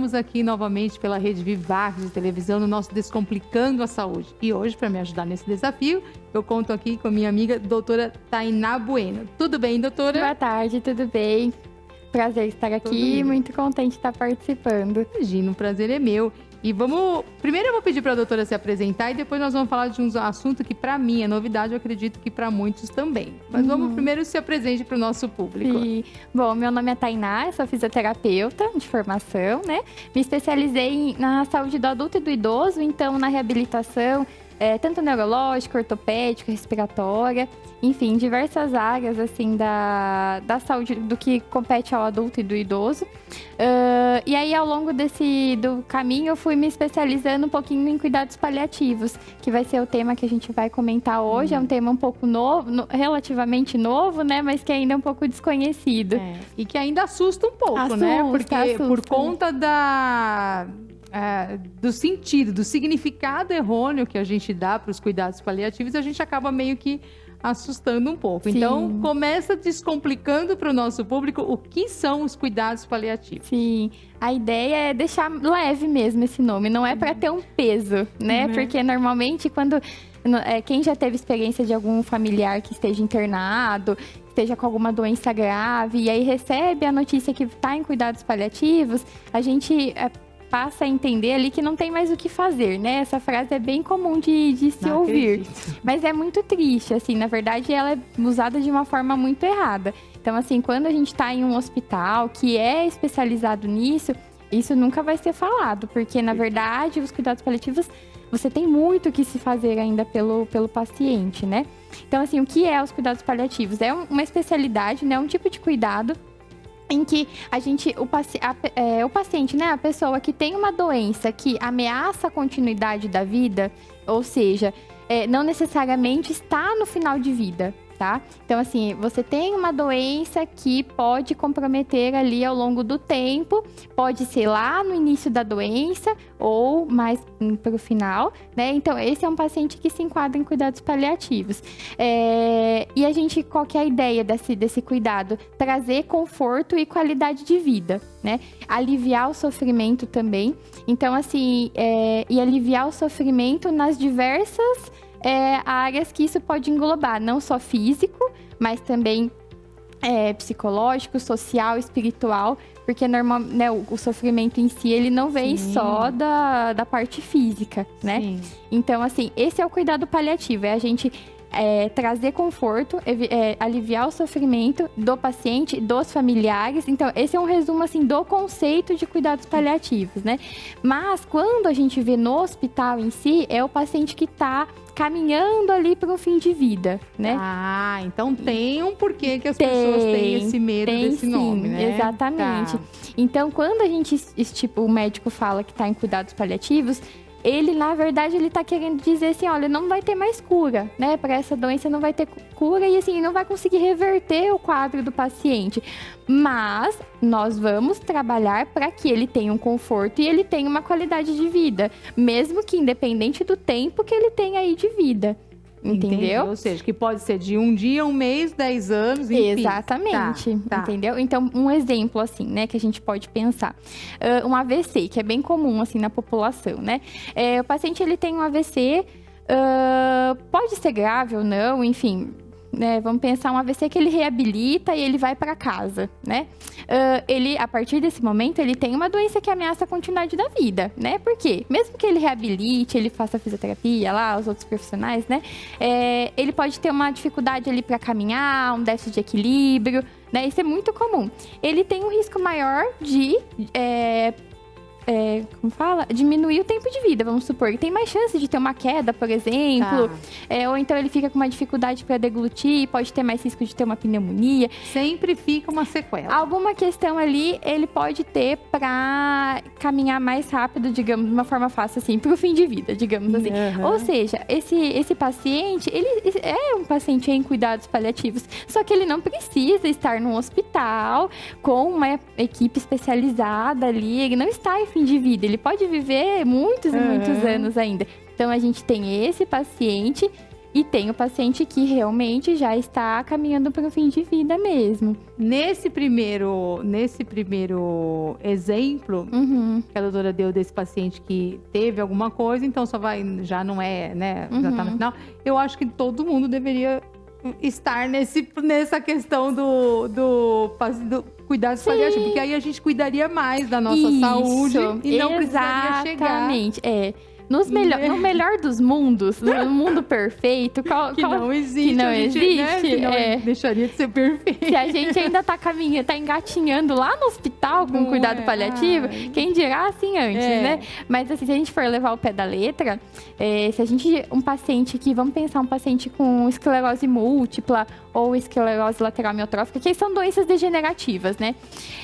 Estamos aqui novamente pela Rede Vivax de televisão no nosso Descomplicando a Saúde. E hoje, para me ajudar nesse desafio, eu conto aqui com a minha amiga doutora Tainá Bueno. Tudo bem, doutora? Boa tarde, tudo bem? Prazer estar aqui, muito contente de estar participando. Imagina, o prazer é meu. E primeiro eu vou pedir para a doutora se apresentar e depois nós vamos falar de um assunto que para mim é novidade, eu acredito que para muitos também. Mas vamos primeiro se apresente para o nosso público. Sim. Bom, meu nome é Tainá, eu sou fisioterapeuta de formação, né? Me especializei na saúde do adulto e do idoso, então na reabilitação, tanto neurológica, ortopédica, respiratória, enfim, diversas áreas, assim, da saúde, do que compete ao adulto e do idoso. E aí, ao longo do caminho, eu fui me especializando um pouquinho em cuidados paliativos, que vai ser o tema que a gente vai comentar hoje. É um tema um pouco novo, relativamente novo, né? Mas que ainda é um pouco desconhecido. E que ainda assusta um pouco, né? Porque por conta do sentido, do significado errôneo que a gente dá para os cuidados paliativos, a gente acaba meio que assustando um pouco. Sim. Então, começa descomplicando para o nosso público o que são os cuidados paliativos. Sim, a ideia é deixar leve mesmo esse nome, não é para ter um peso, né? Porque normalmente quem já teve experiência de algum familiar que esteja internado, esteja com alguma doença grave, e aí recebe a notícia que está em cuidados paliativos, a gente passa a entender ali que não tem mais o que fazer, né? Essa frase é bem comum de se ouvir. Mas é muito triste, assim, na verdade ela é usada de uma forma muito errada. Então, assim, quando a gente está em um hospital que é especializado nisso, isso nunca vai ser falado, porque, na verdade, os cuidados paliativos, você tem muito o que se fazer ainda pelo paciente, né? Então, assim, o que é os cuidados paliativos? É uma especialidade, né? Um tipo de cuidado em que o paciente, né, a pessoa que tem uma doença que ameaça a continuidade da vida, ou seja, não necessariamente está no final de vida, tá? Então, assim, você tem uma doença que pode comprometer ali ao longo do tempo, pode ser lá no início da doença ou mais para o final, né? Então, esse é um paciente que se enquadra em cuidados paliativos. E qual que é a ideia desse cuidado? Trazer conforto e qualidade de vida, né? Aliviar o sofrimento também. Então, assim, e aliviar o sofrimento nas diversas áreas que isso pode englobar, não só físico, mas também psicológico, social, espiritual, porque né, o sofrimento em si, ele não vem só da parte física, né? Sim. Então, assim, esse é o cuidado paliativo, a gente trazer conforto, aliviar o sofrimento do paciente, dos familiares. Então, esse é um resumo, assim, do conceito de cuidados paliativos, né? Mas, quando a gente vê no hospital em si, é o paciente que está caminhando ali para um fim de vida, né? Ah, então tem um porquê que as pessoas têm esse medo desse nome, né? Exatamente. Tá. Então, quando o médico fala que está em cuidados paliativos, ele, na verdade, ele tá querendo dizer assim, olha, não vai ter mais cura, né? Para essa doença não vai ter cura e, assim, não vai conseguir reverter o quadro do paciente. Mas nós vamos trabalhar para que ele tenha um conforto e ele tenha uma qualidade de vida, mesmo que independente do tempo que ele tenha aí de vida. Entendeu? Ou seja, que pode ser de um dia, um mês, 10 anos, enfim. Exatamente, entendeu? Então, um exemplo, assim, né, que a gente pode pensar. Um AVC, que é bem comum, assim, na população, né? O paciente, ele tem um AVC, pode ser grave ou não, enfim, né? Vamos pensar um AVC que ele reabilita e ele vai para casa, né? A partir desse momento, ele tem uma doença que ameaça a continuidade da vida, né? Por quê? Mesmo que ele reabilite, ele faça fisioterapia lá, os outros profissionais, né? Ele pode ter uma dificuldade ali para caminhar, um déficit de equilíbrio, né? Isso é muito comum. Ele tem um risco maior de diminuir o tempo de vida, vamos supor. Ele tem mais chance de ter uma queda, por exemplo. Ou então ele fica com uma dificuldade para deglutir, pode ter mais risco de ter uma pneumonia. Sempre fica uma sequela. Alguma questão ali ele pode ter para caminhar mais rápido, digamos, de uma forma fácil, assim, para o fim de vida, digamos assim. Ou seja, esse paciente, ele é um paciente em cuidados paliativos, só que ele não precisa estar num hospital com uma equipe especializada ali, ele não está em fim de vida, ele pode viver muitos e muitos anos ainda. Então, a gente tem esse paciente E tem o paciente que realmente já está caminhando para o fim de vida mesmo. Nesse primeiro exemplo que a doutora deu desse paciente que teve alguma coisa, então já não é, né? Já tá no final. Eu acho que todo mundo deveria estar nessa questão do cuidados paliativos, porque aí a gente cuidaria mais da nossa saúde e não precisaria chegar. Exatamente, no melhor dos mundos, no mundo perfeito, que não existe, né? Que não deixaria de ser perfeito. Se a gente ainda tá caminhando, tá engatinhando lá no hospital com cuidado paliativo, quem dirá assim antes, né? Mas assim, se a gente for levar o pé da letra, um paciente vamos pensar um paciente com esclerose múltipla ou esclerose lateral amiotrófica, que são doenças degenerativas, né?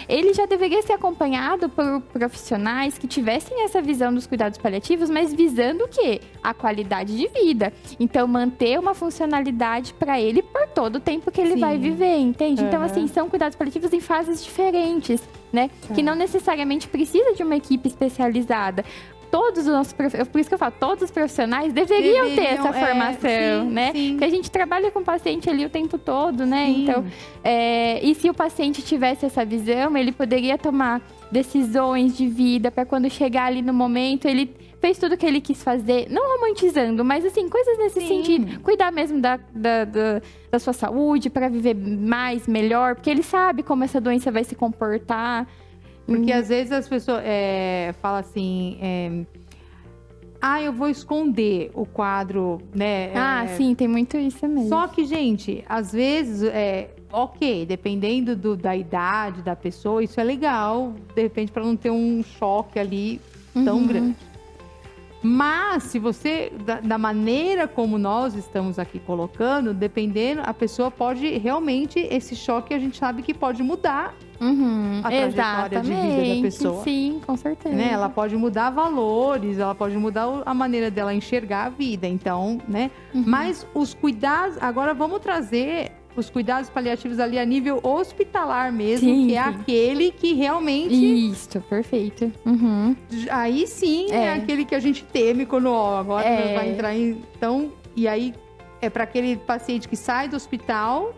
Ele já deveria ser acompanhado por profissionais que tivessem essa visão dos cuidados paliativos, mas visando o quê? A qualidade de vida. Então, manter uma funcionalidade para ele por todo o tempo que ele vai viver, entende? Então, assim, são cuidados paliativos em fases diferentes, né? Que não necessariamente precisa de uma equipe especializada. Todos os nossos por isso que eu falo, todos os profissionais deveriam ter essa formação, né? Porque a gente trabalha com o paciente ali o tempo todo, né? Sim. Então, e se o paciente tivesse essa visão, ele poderia tomar decisões de vida para quando chegar ali no momento, ele fez tudo o que ele quis fazer, não romantizando, mas assim, coisas nesse sentido. Cuidar mesmo da sua saúde para viver mais, melhor, porque ele sabe como essa doença vai se comportar. Porque às vezes as pessoas falam assim, eu vou esconder o quadro, né? Sim, tem muito isso mesmo. Só que, gente, às vezes, ok, dependendo da idade da pessoa, isso é legal, de repente, para não ter um choque ali tão grande. Mas, se você, da maneira como nós estamos aqui colocando, dependendo, a pessoa pode realmente, esse choque a gente sabe que pode mudar a trajetória de vida da pessoa. Sim, com certeza. Né? Ela pode mudar valores, ela pode mudar a maneira dela enxergar a vida, então, né? Mas os cuidados, agora vamos trazer os cuidados paliativos ali a nível hospitalar mesmo, que é aquele que realmente... Isso, perfeito. Aí sim é aquele que a gente teme quando agora vai entrar em... Então, e aí é para aquele paciente que sai do hospital,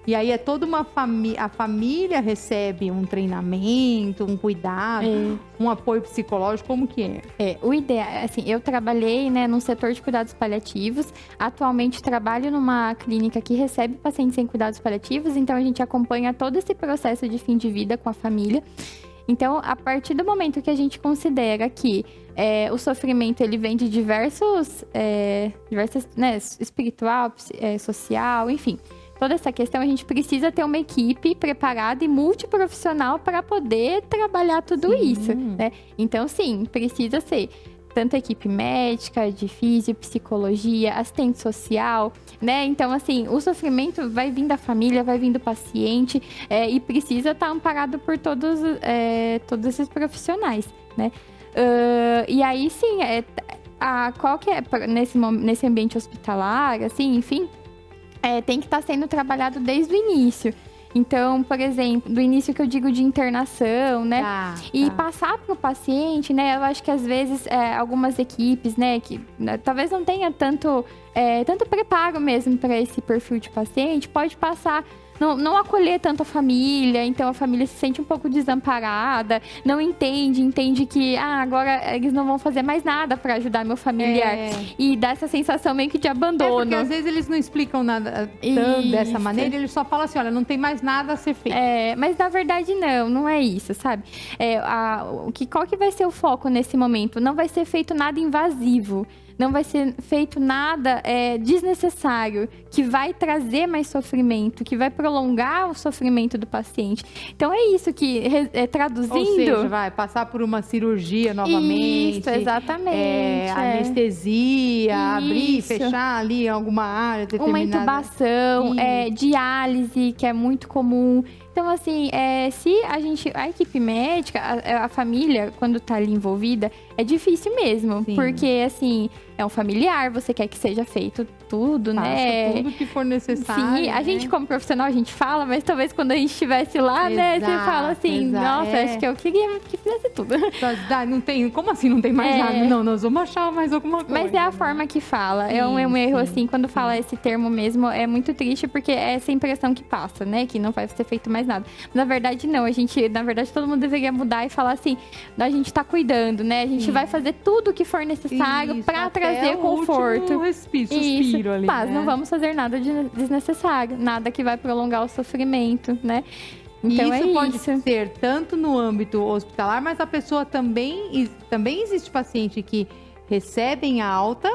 e aí é toda uma família, a família recebe um treinamento, um cuidado, um apoio psicológico, como que é? O ideal, assim, eu trabalhei, né, no setor de cuidados paliativos, atualmente trabalho numa clínica que recebe pacientes em cuidados paliativos, então a gente acompanha todo esse processo de fim de vida com a família. Então, a partir do momento que a gente considera que o sofrimento ele vem de diversas, né, espiritual, social, enfim... Toda essa questão, a gente precisa ter uma equipe preparada e multiprofissional para poder trabalhar tudo isso, né? Então, sim, precisa ser tanto a equipe médica, de físio, psicologia, assistente social, né? Então, assim, o sofrimento vai vir da família, vai vir do paciente e precisa estar amparado por todos esses profissionais, né? E aí, sim, qual que é, nesse ambiente hospitalar, assim, enfim... tem que estar sendo trabalhado desde o início. Então, por exemplo, do início que eu digo de internação, né? Passar para o paciente, né? Eu acho que às vezes algumas equipes, né? Que talvez não tenha tanto preparo mesmo para esse perfil de paciente, pode passar... Não acolher tanto a família, então a família se sente um pouco desamparada, não entende que agora eles não vão fazer mais nada para ajudar meu familiar. E dá essa sensação meio que de abandono. Porque às vezes eles não explicam nada dessa maneira, eles só falam assim, olha, não tem mais nada a ser feito. Mas na verdade não é isso, sabe? Qual que vai ser o foco nesse momento? Não vai ser feito nada invasivo. Não vai ser feito nada desnecessário, que vai trazer mais sofrimento, que vai prolongar o sofrimento do paciente. Então, é isso que, traduzindo... Ou seja, vai passar por uma cirurgia novamente. Isso, exatamente. Anestesia, abrir e fechar ali alguma área determinada. Uma intubação, diálise, que é muito comum. Então, assim, se a equipe médica, a família, quando tá ali envolvida, é difícil mesmo. Porque, assim, é um familiar, você quer que seja feito tudo, né? Tudo que for necessário. Sim, a gente como profissional, a gente fala, mas talvez quando a gente estivesse lá, né? Você fala assim, nossa, acho que eu queria que fizesse tudo. Não tem, como assim não tem mais nada? Não, nós vamos achar mais alguma coisa. Mas é a forma que fala. É um erro, assim, quando fala esse termo mesmo, é muito triste, porque é essa impressão que passa, né? Que não vai ser feito mais nada. Na verdade, não. Na verdade, todo mundo deveria mudar e falar assim, a gente tá cuidando, né? A gente vai fazer tudo o que for necessário pra trazer conforto. Suspiro ali, mas não vamos fazer nada de desnecessário, nada que vai prolongar o sofrimento, né? Então isso pode ser tanto no âmbito hospitalar, mas a pessoa também existe paciente que recebem a alta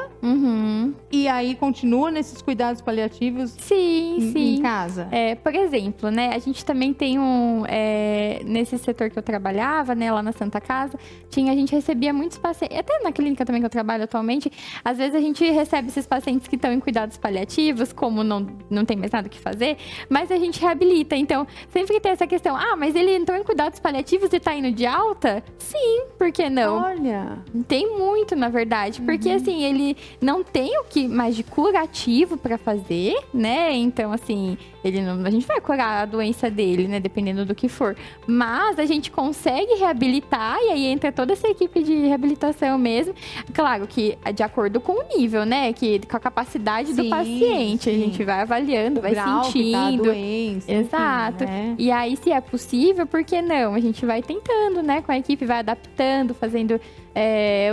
e aí continua nesses cuidados paliativos em casa. Por exemplo, né, a gente também tem nesse setor que eu trabalhava, né, lá na Santa Casa, a gente recebia muitos pacientes, até na clínica também que eu trabalho atualmente, às vezes a gente recebe esses pacientes que estão em cuidados paliativos, como não tem mais nada que fazer, mas a gente reabilita. Então, sempre tem essa questão, mas ele entrou em cuidados paliativos e tá indo de alta? Sim, por que não? Olha! Tem muito, na verdade, porque assim, ele não tem o que mais de curativo pra fazer, né? Então, assim, a gente vai curar a doença dele, né? Dependendo do que for. Mas a gente consegue reabilitar e aí entra toda essa equipe de reabilitação mesmo. Claro que de acordo com o nível, né? Com a capacidade do paciente. A gente vai avaliando, vai sentindo. Tá a doença, exato. Enfim, né? E aí, se é possível, por que não? A gente vai tentando, né? Com a equipe, vai adaptando, fazendo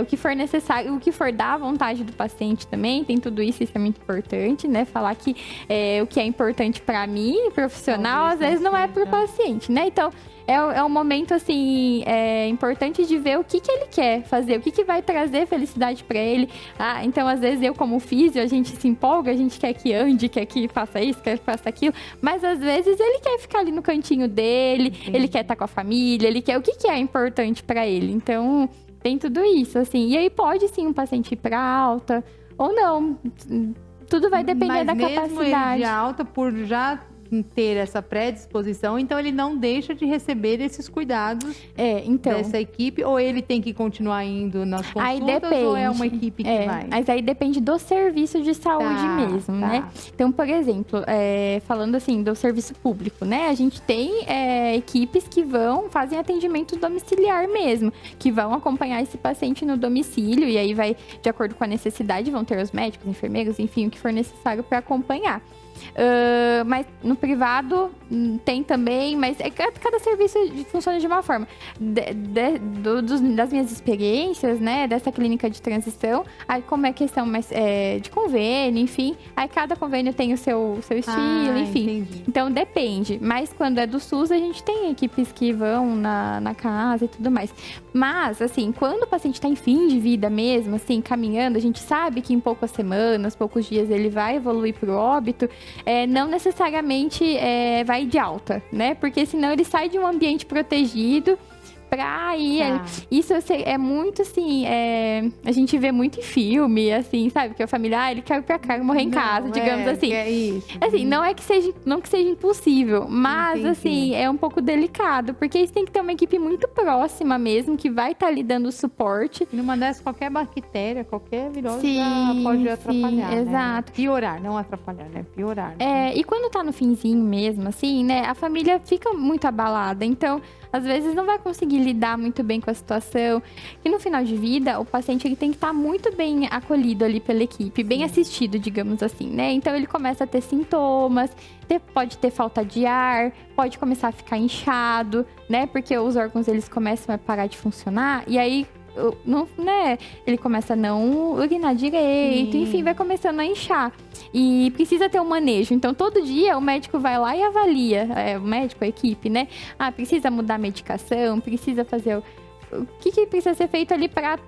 o que for necessário, o que for da vontade do paciente também, tem tudo isso é muito importante, né? Falar que o que é importante para mim, profissional, às vezes não é para o paciente, né? Então, é um momento, assim, importante de ver o que ele quer fazer, o que vai trazer felicidade para ele. Então, às vezes, eu como físio, a gente se empolga, a gente quer que ande, quer que faça isso, quer que faça aquilo, mas às vezes ele quer ficar ali no cantinho dele, ele quer estar com a família, ele quer o que é importante para ele. Então, tem tudo isso, assim. E aí pode sim um paciente ir para alta ou não. Tudo vai depender da capacidade. Mas mesmo ele de alta, por já ter essa predisposição, então ele não deixa de receber esses cuidados dessa equipe, ou ele tem que continuar indo nas consultas, aí depende, ou é uma equipe que vai? Mas aí depende do serviço de saúde mesmo, né? Então, por exemplo, falando assim do serviço público, né? A gente tem equipes que fazem atendimento domiciliar mesmo, que vão acompanhar esse paciente no domicílio, e aí vai, de acordo com a necessidade, vão ter os médicos, enfermeiros, enfim, o que for necessário para acompanhar. Mas no privado tem também, mas cada serviço funciona de uma forma. Das minhas experiências, né, dessa clínica de transição, aí como é questão mais de convênio, enfim, aí cada convênio tem o seu estilo, enfim. Entendi. Então depende, mas quando é do SUS a gente tem equipes que vão na casa e tudo mais. Mas, assim, quando o paciente está em fim de vida mesmo, assim, caminhando, a gente sabe que em poucas semanas, poucos dias ele vai evoluir para o óbito, não necessariamente vai de alta, né? Porque senão ele sai de um ambiente protegido pra ir. Isso é muito assim, a gente vê muito em filme, assim, sabe? Que a família, ele quer ir pra cá e morrer em casa, digamos assim. É isso. Assim, não que seja impossível, mas assim, é um pouco delicado, porque isso tem que ter uma equipe muito próxima mesmo, que vai estar lhe dando suporte. E numa dessas, qualquer bactéria, qualquer virose já pode atrapalhar, né? Exato. Piorar, não atrapalhar, né? Piorar. Né? E quando tá no finzinho mesmo, assim, né? A família fica muito abalada, então às vezes não vai conseguir lidar muito bem com a situação. E no final de vida, o paciente ele tem que estar muito bem acolhido ali pela equipe, bem assistido, digamos assim, né? Então ele começa a ter sintomas, pode ter falta de ar, pode começar a ficar inchado, né? Porque os órgãos eles começam a parar de funcionar e aí ele começa a não urinar direito, enfim, vai começando a inchar. E precisa ter um manejo. Então, todo dia o médico vai lá e avalia, o médico, a equipe, né? Precisa mudar a medicação, precisa fazer o que precisa ser feito ali para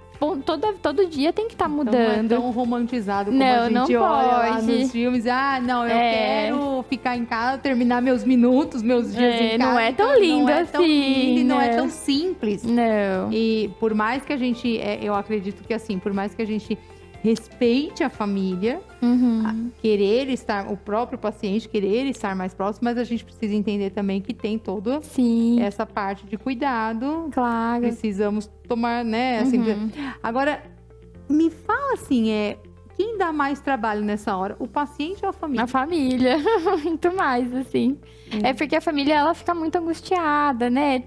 todo dia tem que estar mudando. Não é tão romantizado como a gente olha lá nos filmes. Eu quero ficar em casa, terminar meus minutos, meus dias em casa. Não é tão lindo assim. Tão lindo, e não é tão simples. Não. E por mais que a gente, eu acredito que assim, por mais que a gente respeite a família, querer estar, o próprio paciente querer estar mais próximo, mas a gente precisa entender também que tem toda essa parte de cuidado. Claro. Precisamos tomar, né? Assim, agora, me fala assim, quem dá mais trabalho nessa hora? O paciente ou a família? A família, muito mais, assim. É porque a família, ela fica muito angustiada, né?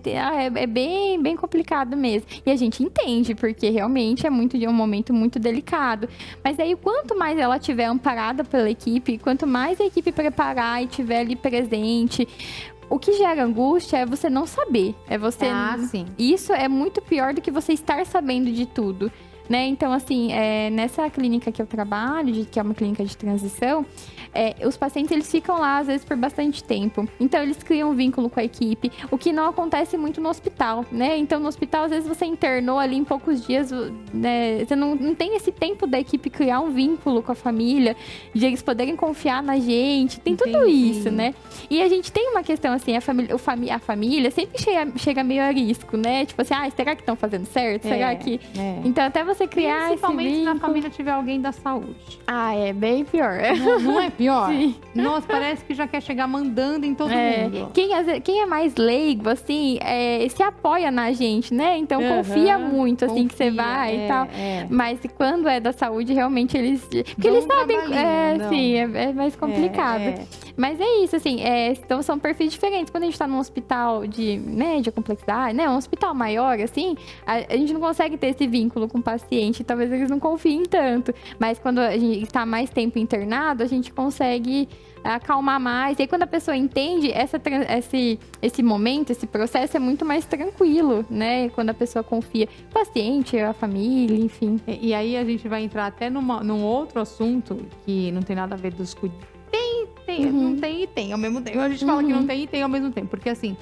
É bem, bem complicado mesmo. E a gente entende, porque realmente é um momento muito delicado. Mas aí, quanto mais ela tiver amparada pela equipe, quanto mais a equipe preparar e tiver ali presente... O que gera angústia é você não saber. É você... sim. Isso é muito pior do que você estar sabendo de tudo. Né? Então, assim, nessa clínica que eu trabalho, que é uma clínica de transição, os pacientes, eles ficam lá, às vezes, por bastante tempo. Então, eles criam um vínculo com a equipe, o que não acontece muito no hospital, né? Então, no hospital, às vezes, você internou ali em poucos dias, né? Você não tem esse tempo da equipe criar um vínculo com a família, de eles poderem confiar na gente, tem tudo isso, né? E a gente tem uma questão, assim, a família sempre chega meio a risco, né? Tipo assim, será que estão fazendo certo? Será que... Então, até você criar principalmente esse se na família tiver alguém da saúde. É bem pior. Não é pior? Sim. Nossa, parece que já quer chegar mandando em todo mundo. Quem é mais leigo, assim, se apoia na gente, né? Então, confia muito, assim, que você vai e tal. Mas quando é da saúde, realmente eles... Porque eles sabem... Sim, é mais complicado. Mas é isso, assim, então são perfis diferentes. Quando a gente tá num hospital de média complexidade, né? Um hospital maior, assim, a gente não consegue ter esse vínculo com o paciente. Talvez eles não confiem tanto. Mas quando a gente está mais tempo internado, a gente consegue acalmar mais. E aí, quando a pessoa entende, esse momento, esse processo é muito mais tranquilo, né? Quando a pessoa confia no paciente, a família, enfim. E aí, a gente vai entrar até num outro assunto que não tem nada a ver dos cuidados. Não tem e tem ao mesmo tempo. A gente fala que não tem e tem ao mesmo tempo. Porque, assim,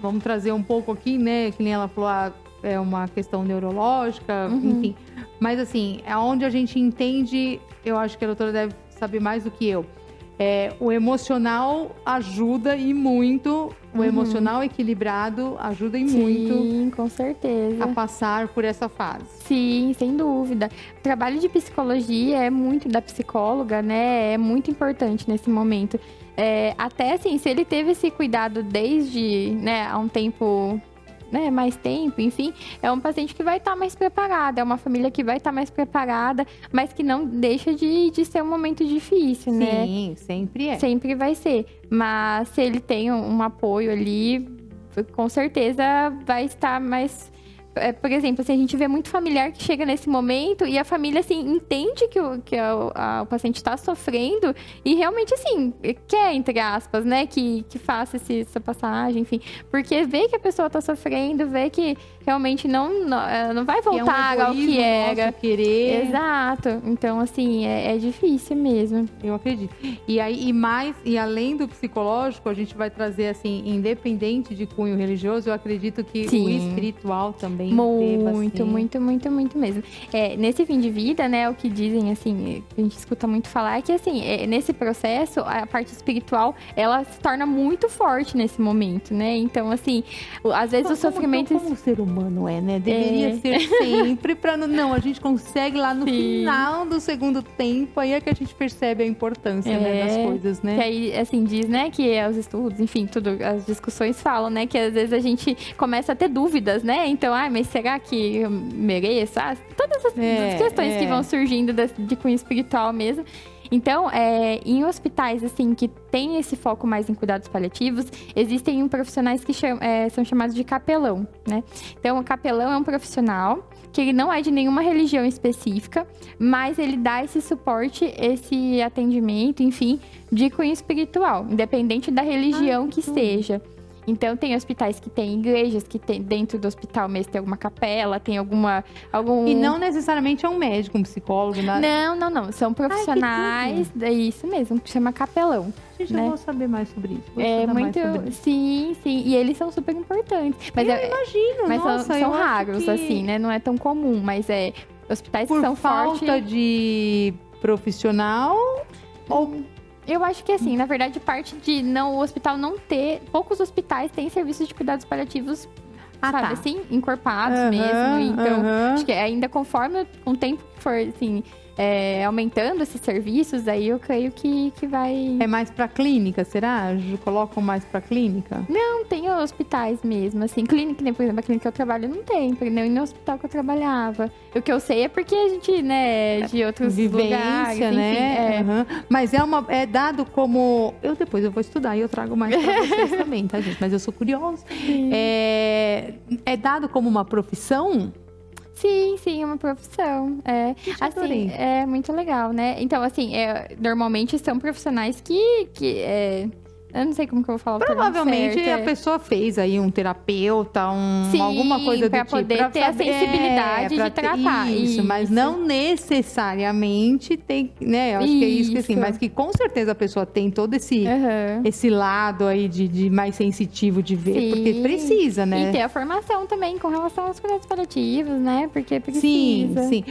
vamos trazer um pouco aqui, né? Que nem ela falou, é uma questão neurológica, enfim. Mas, assim, é onde a gente entende, eu acho que a doutora deve saber mais do que eu. O emocional ajuda e muito, o emocional equilibrado ajuda e muito. Sim, com certeza. A passar por essa fase. Sim, sem dúvida. O trabalho de psicologia é muito da psicóloga, né? É muito importante nesse momento. Até assim, se ele teve esse cuidado desde, né, há um tempo... Né, mais tempo, enfim, é um paciente que vai estar mais preparado, é uma família que vai estar mais preparada, mas que não deixa de ser um momento difícil, né? Sim, sempre é. Sempre vai ser. Mas se ele tem um apoio ali, com certeza vai estar mais... Por exemplo, assim, a gente vê muito familiar que chega nesse momento e a família, assim, entende que o paciente está sofrendo e realmente, assim, quer, entre aspas, né, que faça essa passagem, enfim. Porque vê que a pessoa está sofrendo, vê que realmente não vai voltar ao que era. Querer. Exato. Então, assim, é difícil mesmo. Eu acredito. E além do psicológico, a gente vai trazer, assim, independente de cunho religioso, eu acredito que o espiritual também muito, muito mesmo. Nesse fim de vida, né, o que dizem, assim, a gente escuta muito falar é que, assim, nesse processo, a parte espiritual, ela se torna muito forte nesse momento, né? Então, assim, às vezes o sofrimento... Como o ser humano né? Deveria ser sempre não, a gente consegue lá no final do segundo tempo, aí é que a gente percebe a importância, né, das coisas, né? Que aí, assim, diz, né, que os estudos, enfim, as discussões falam, né, que às vezes a gente começa a ter dúvidas, né? Então, mas será que eu mereço? Todas as questões que vão surgindo de cunho espiritual mesmo. Então, em hospitais, assim, que tem esse foco mais em cuidados paliativos, existem profissionais que são chamados de capelão, né? Então, o capelão é um profissional que ele não é de nenhuma religião específica, mas ele dá esse suporte, esse atendimento, enfim, de cunho espiritual, independente da religião que seja. Então, tem hospitais que tem igrejas, que tem dentro do hospital mesmo tem alguma capela, tem algum... E não necessariamente é um médico, um psicólogo, nada? Não. São profissionais, é isso mesmo, que chama capelão. Gente, eu vou saber mais sobre isso. Sim. E eles são super importantes. Mas eu imagino, mas são raros, assim, né? Não é tão comum, mas hospitais que são fortes... Por falta de profissional ou... Eu acho que, assim, na verdade, parte de o hospital não ter... Poucos hospitais têm serviços de cuidados paliativos, sabe, assim, encorpados mesmo. Então, acho que ainda conforme o tempo que for, assim, aumentando esses serviços, aí eu creio que vai... É mais pra clínica, será? Colocam mais pra clínica? Não, tem hospitais mesmo, assim. Clínica, por exemplo, a clínica que eu trabalho não tem, nem no hospital que eu trabalhava. O que eu sei é porque a gente, né, de outros vivência, lugares, enfim, né? Uhum. Mas é dado como... Depois eu vou estudar e eu trago mais pra vocês também, tá, gente? Mas eu sou curiosa. É dado como uma profissão? Sim, é uma profissão. Assim, é muito legal, né? Então, assim, normalmente são profissionais que eu não sei como que eu vou falar. Provavelmente a pessoa fez aí um terapeuta, alguma coisa do tipo. Pra poder ter a sensibilidade de tratar. Isso, mas não necessariamente tem, né? Eu acho que é isso que assim, mas que com certeza a pessoa tem todo esse lado aí de mais sensitivo de ver, porque precisa, né? E ter a formação também com relação aos cuidados paliativos, né? Porque precisa. Sim.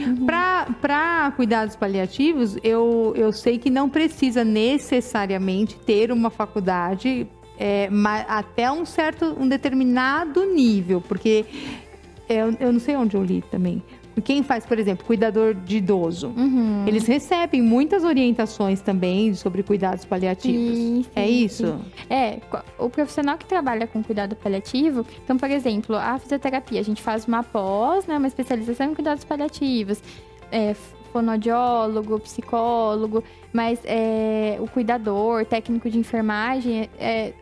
Pra cuidados paliativos, eu sei que não precisa necessariamente ter uma faculdade até um determinado nível, porque eu não sei onde eu li também. Quem faz, por exemplo, cuidador de idoso, eles recebem muitas orientações também sobre cuidados paliativos. Sim, é isso? O profissional que trabalha com cuidado paliativo, então, por exemplo, a fisioterapia, a gente faz uma pós, né, uma especialização em cuidados paliativos, fonoaudiólogo, psicólogo, mas o cuidador, técnico de enfermagem,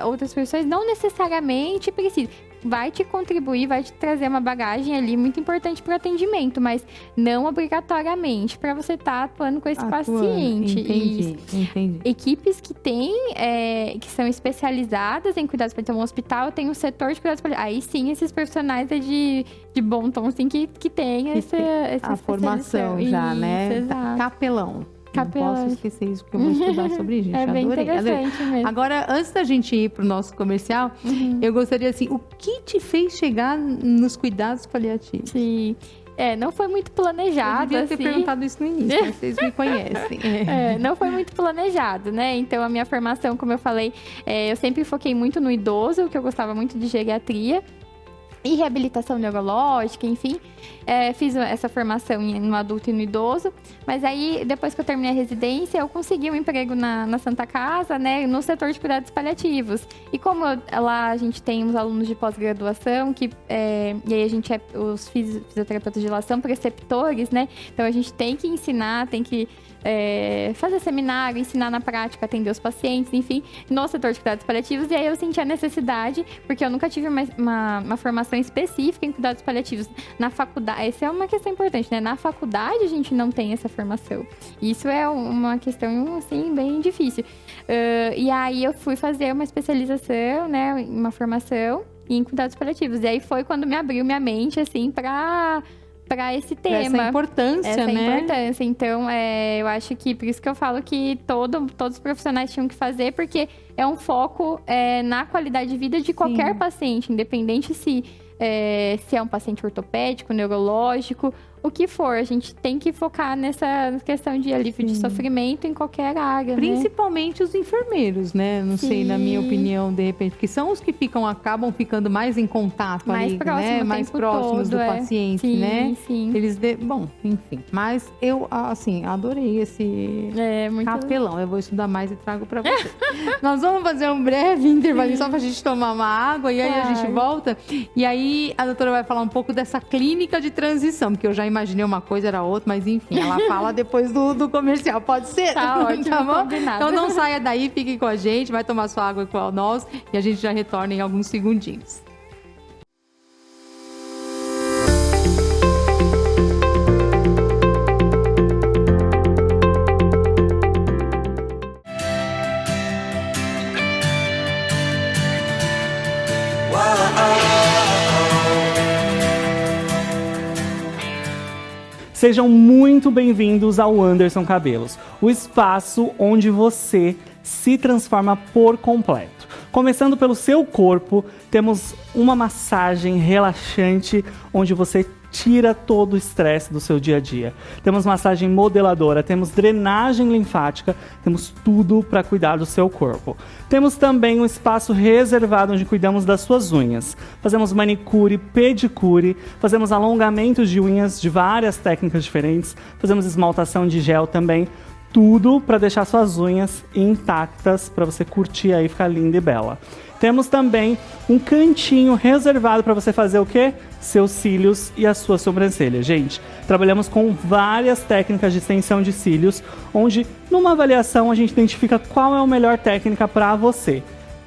outras pessoas não necessariamente precisam. Vai te contribuir, vai te trazer uma bagagem ali muito importante para o atendimento, mas não obrigatoriamente para você estar atuando com esse paciente. Entendi. Equipes que que são especializadas em cuidados paliativos. Então, um hospital tem um setor de cuidados paliativos. Aí sim, esses profissionais de bom tom, assim, que tem essa formação já, né? Exato. Capelão. Não posso esquecer isso, porque eu vou estudar sobre isso, gente. É bem Adorei. interessante mesmo. Agora, antes da gente ir pro nosso comercial, eu gostaria, assim, o que te fez chegar nos cuidados paliativos? Sim. Não foi muito planejado, eu devia ter perguntado isso no início, mas vocês me conhecem. Não foi muito planejado, né? Então, a minha formação, como eu falei, eu sempre foquei muito no idoso, que eu gostava muito de geriatria. E reabilitação neurológica, enfim. Fiz essa formação no adulto e no idoso. Mas aí, depois que eu terminei a residência, eu consegui um emprego na Santa Casa, né? No setor de cuidados paliativos. E como lá a gente tem os alunos de pós-graduação, e aí a gente os fisioterapeutas de lá são preceptores, né? Então, a gente tem que ensinar, tem que fazer seminário, ensinar na prática, atender os pacientes, enfim, no setor de cuidados paliativos. E aí eu senti a necessidade, porque eu nunca tive uma formação específica em cuidados paliativos. Na faculdade, essa é uma questão importante, né? Na faculdade a gente não tem essa formação. Isso é uma questão, assim, bem difícil. E aí eu fui fazer uma especialização, né? Uma formação em cuidados paliativos. E aí foi quando me abriu minha mente, assim, para esse tema. Essa importância, né? Então, eu acho que por isso que eu falo que todos os profissionais tinham que fazer, porque é um foco na qualidade de vida de qualquer paciente, independente se é um paciente ortopédico, neurológico, o que for. A gente tem que focar nessa questão de alívio de sofrimento em qualquer área, principalmente os enfermeiros, né? Não sei, na minha opinião, de repente, porque são os que acabam ficando mais em contato ali, né? Mais próximos do paciente, né? Sim. Bom, enfim. Mas eu, assim, adorei esse capelão. Eu vou estudar mais e trago pra você. Nós vamos fazer um breve intervalo só pra gente tomar uma água e aí a gente volta. E aí a doutora vai falar um pouco dessa clínica de transição, porque eu já imaginei uma coisa, era outra, mas enfim, ela fala depois do comercial. Pode ser? Tá ótimo, tá bom? combinado. Então não saia daí, fique com a gente, vai tomar sua água igual nós e a gente já retorna em alguns segundinhos. Sejam muito bem-vindos ao Anderson Cabelos, o espaço onde você se transforma por completo. Começando pelo seu corpo, temos uma massagem relaxante, onde você tira todo o estresse do seu dia a dia. Temos massagem modeladora, temos drenagem linfática, temos tudo para cuidar do seu corpo. Temos também um espaço reservado onde cuidamos das suas unhas. Fazemos manicure, pedicure, fazemos alongamentos de unhas de várias técnicas diferentes, fazemos esmaltação de gel também. Tudo para deixar suas unhas intactas, para você curtir aí, ficar linda e bela. Temos também um cantinho reservado para você fazer o quê? Seus cílios e a sua sobrancelha. Gente, trabalhamos com várias técnicas de extensão de cílios, onde numa avaliação a gente identifica qual é a melhor técnica para você.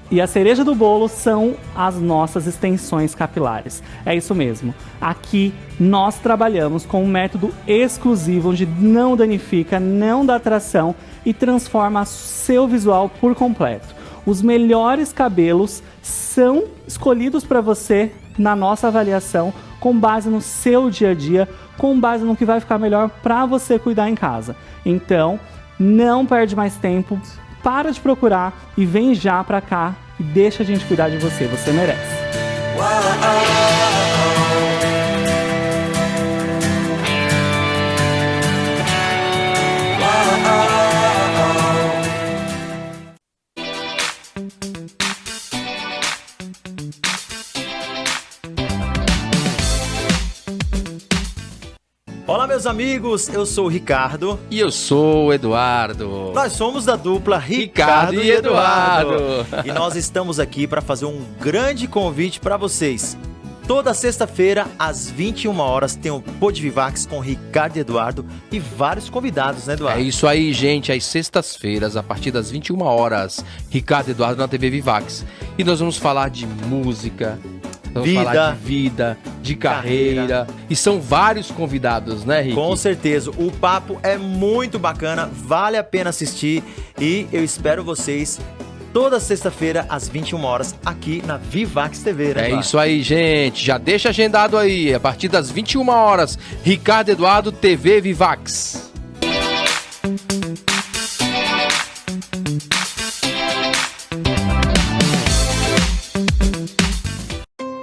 E a cereja do bolo são as nossas extensões capilares. É isso mesmo. Aqui nós trabalhamos com um método exclusivo onde não danifica, não dá tração e transforma seu visual por completo. Os melhores cabelos são escolhidos para você na nossa avaliação com base no seu dia a dia, com base no que vai ficar melhor para você cuidar em casa. Então, não perde mais tempo. Para de procurar e vem já pra cá e deixa a gente cuidar de você, você merece. Olá, meus amigos, eu sou o Ricardo. E eu sou o Eduardo. Nós somos da dupla Ricardo e Eduardo. E nós estamos aqui para fazer um grande convite para vocês. Toda sexta-feira, às 21 horas, tem o Pod Vivax com Ricardo e Eduardo e vários convidados, né, Eduardo? É isso aí, gente. Às sextas-feiras, a partir das 21 horas, Ricardo e Eduardo na TV Vivax. E nós vamos falar de música, vamos falar de vida, de carreira. E são vários convidados, né, Rick? Com certeza. O papo é muito bacana, vale a pena assistir. E eu espero vocês toda sexta-feira, às 21 horas, aqui na Vivax TV, né, É isso aí, gente. Já deixa agendado aí. A partir das 21 horas, Ricardo e Eduardo, TV Vivax.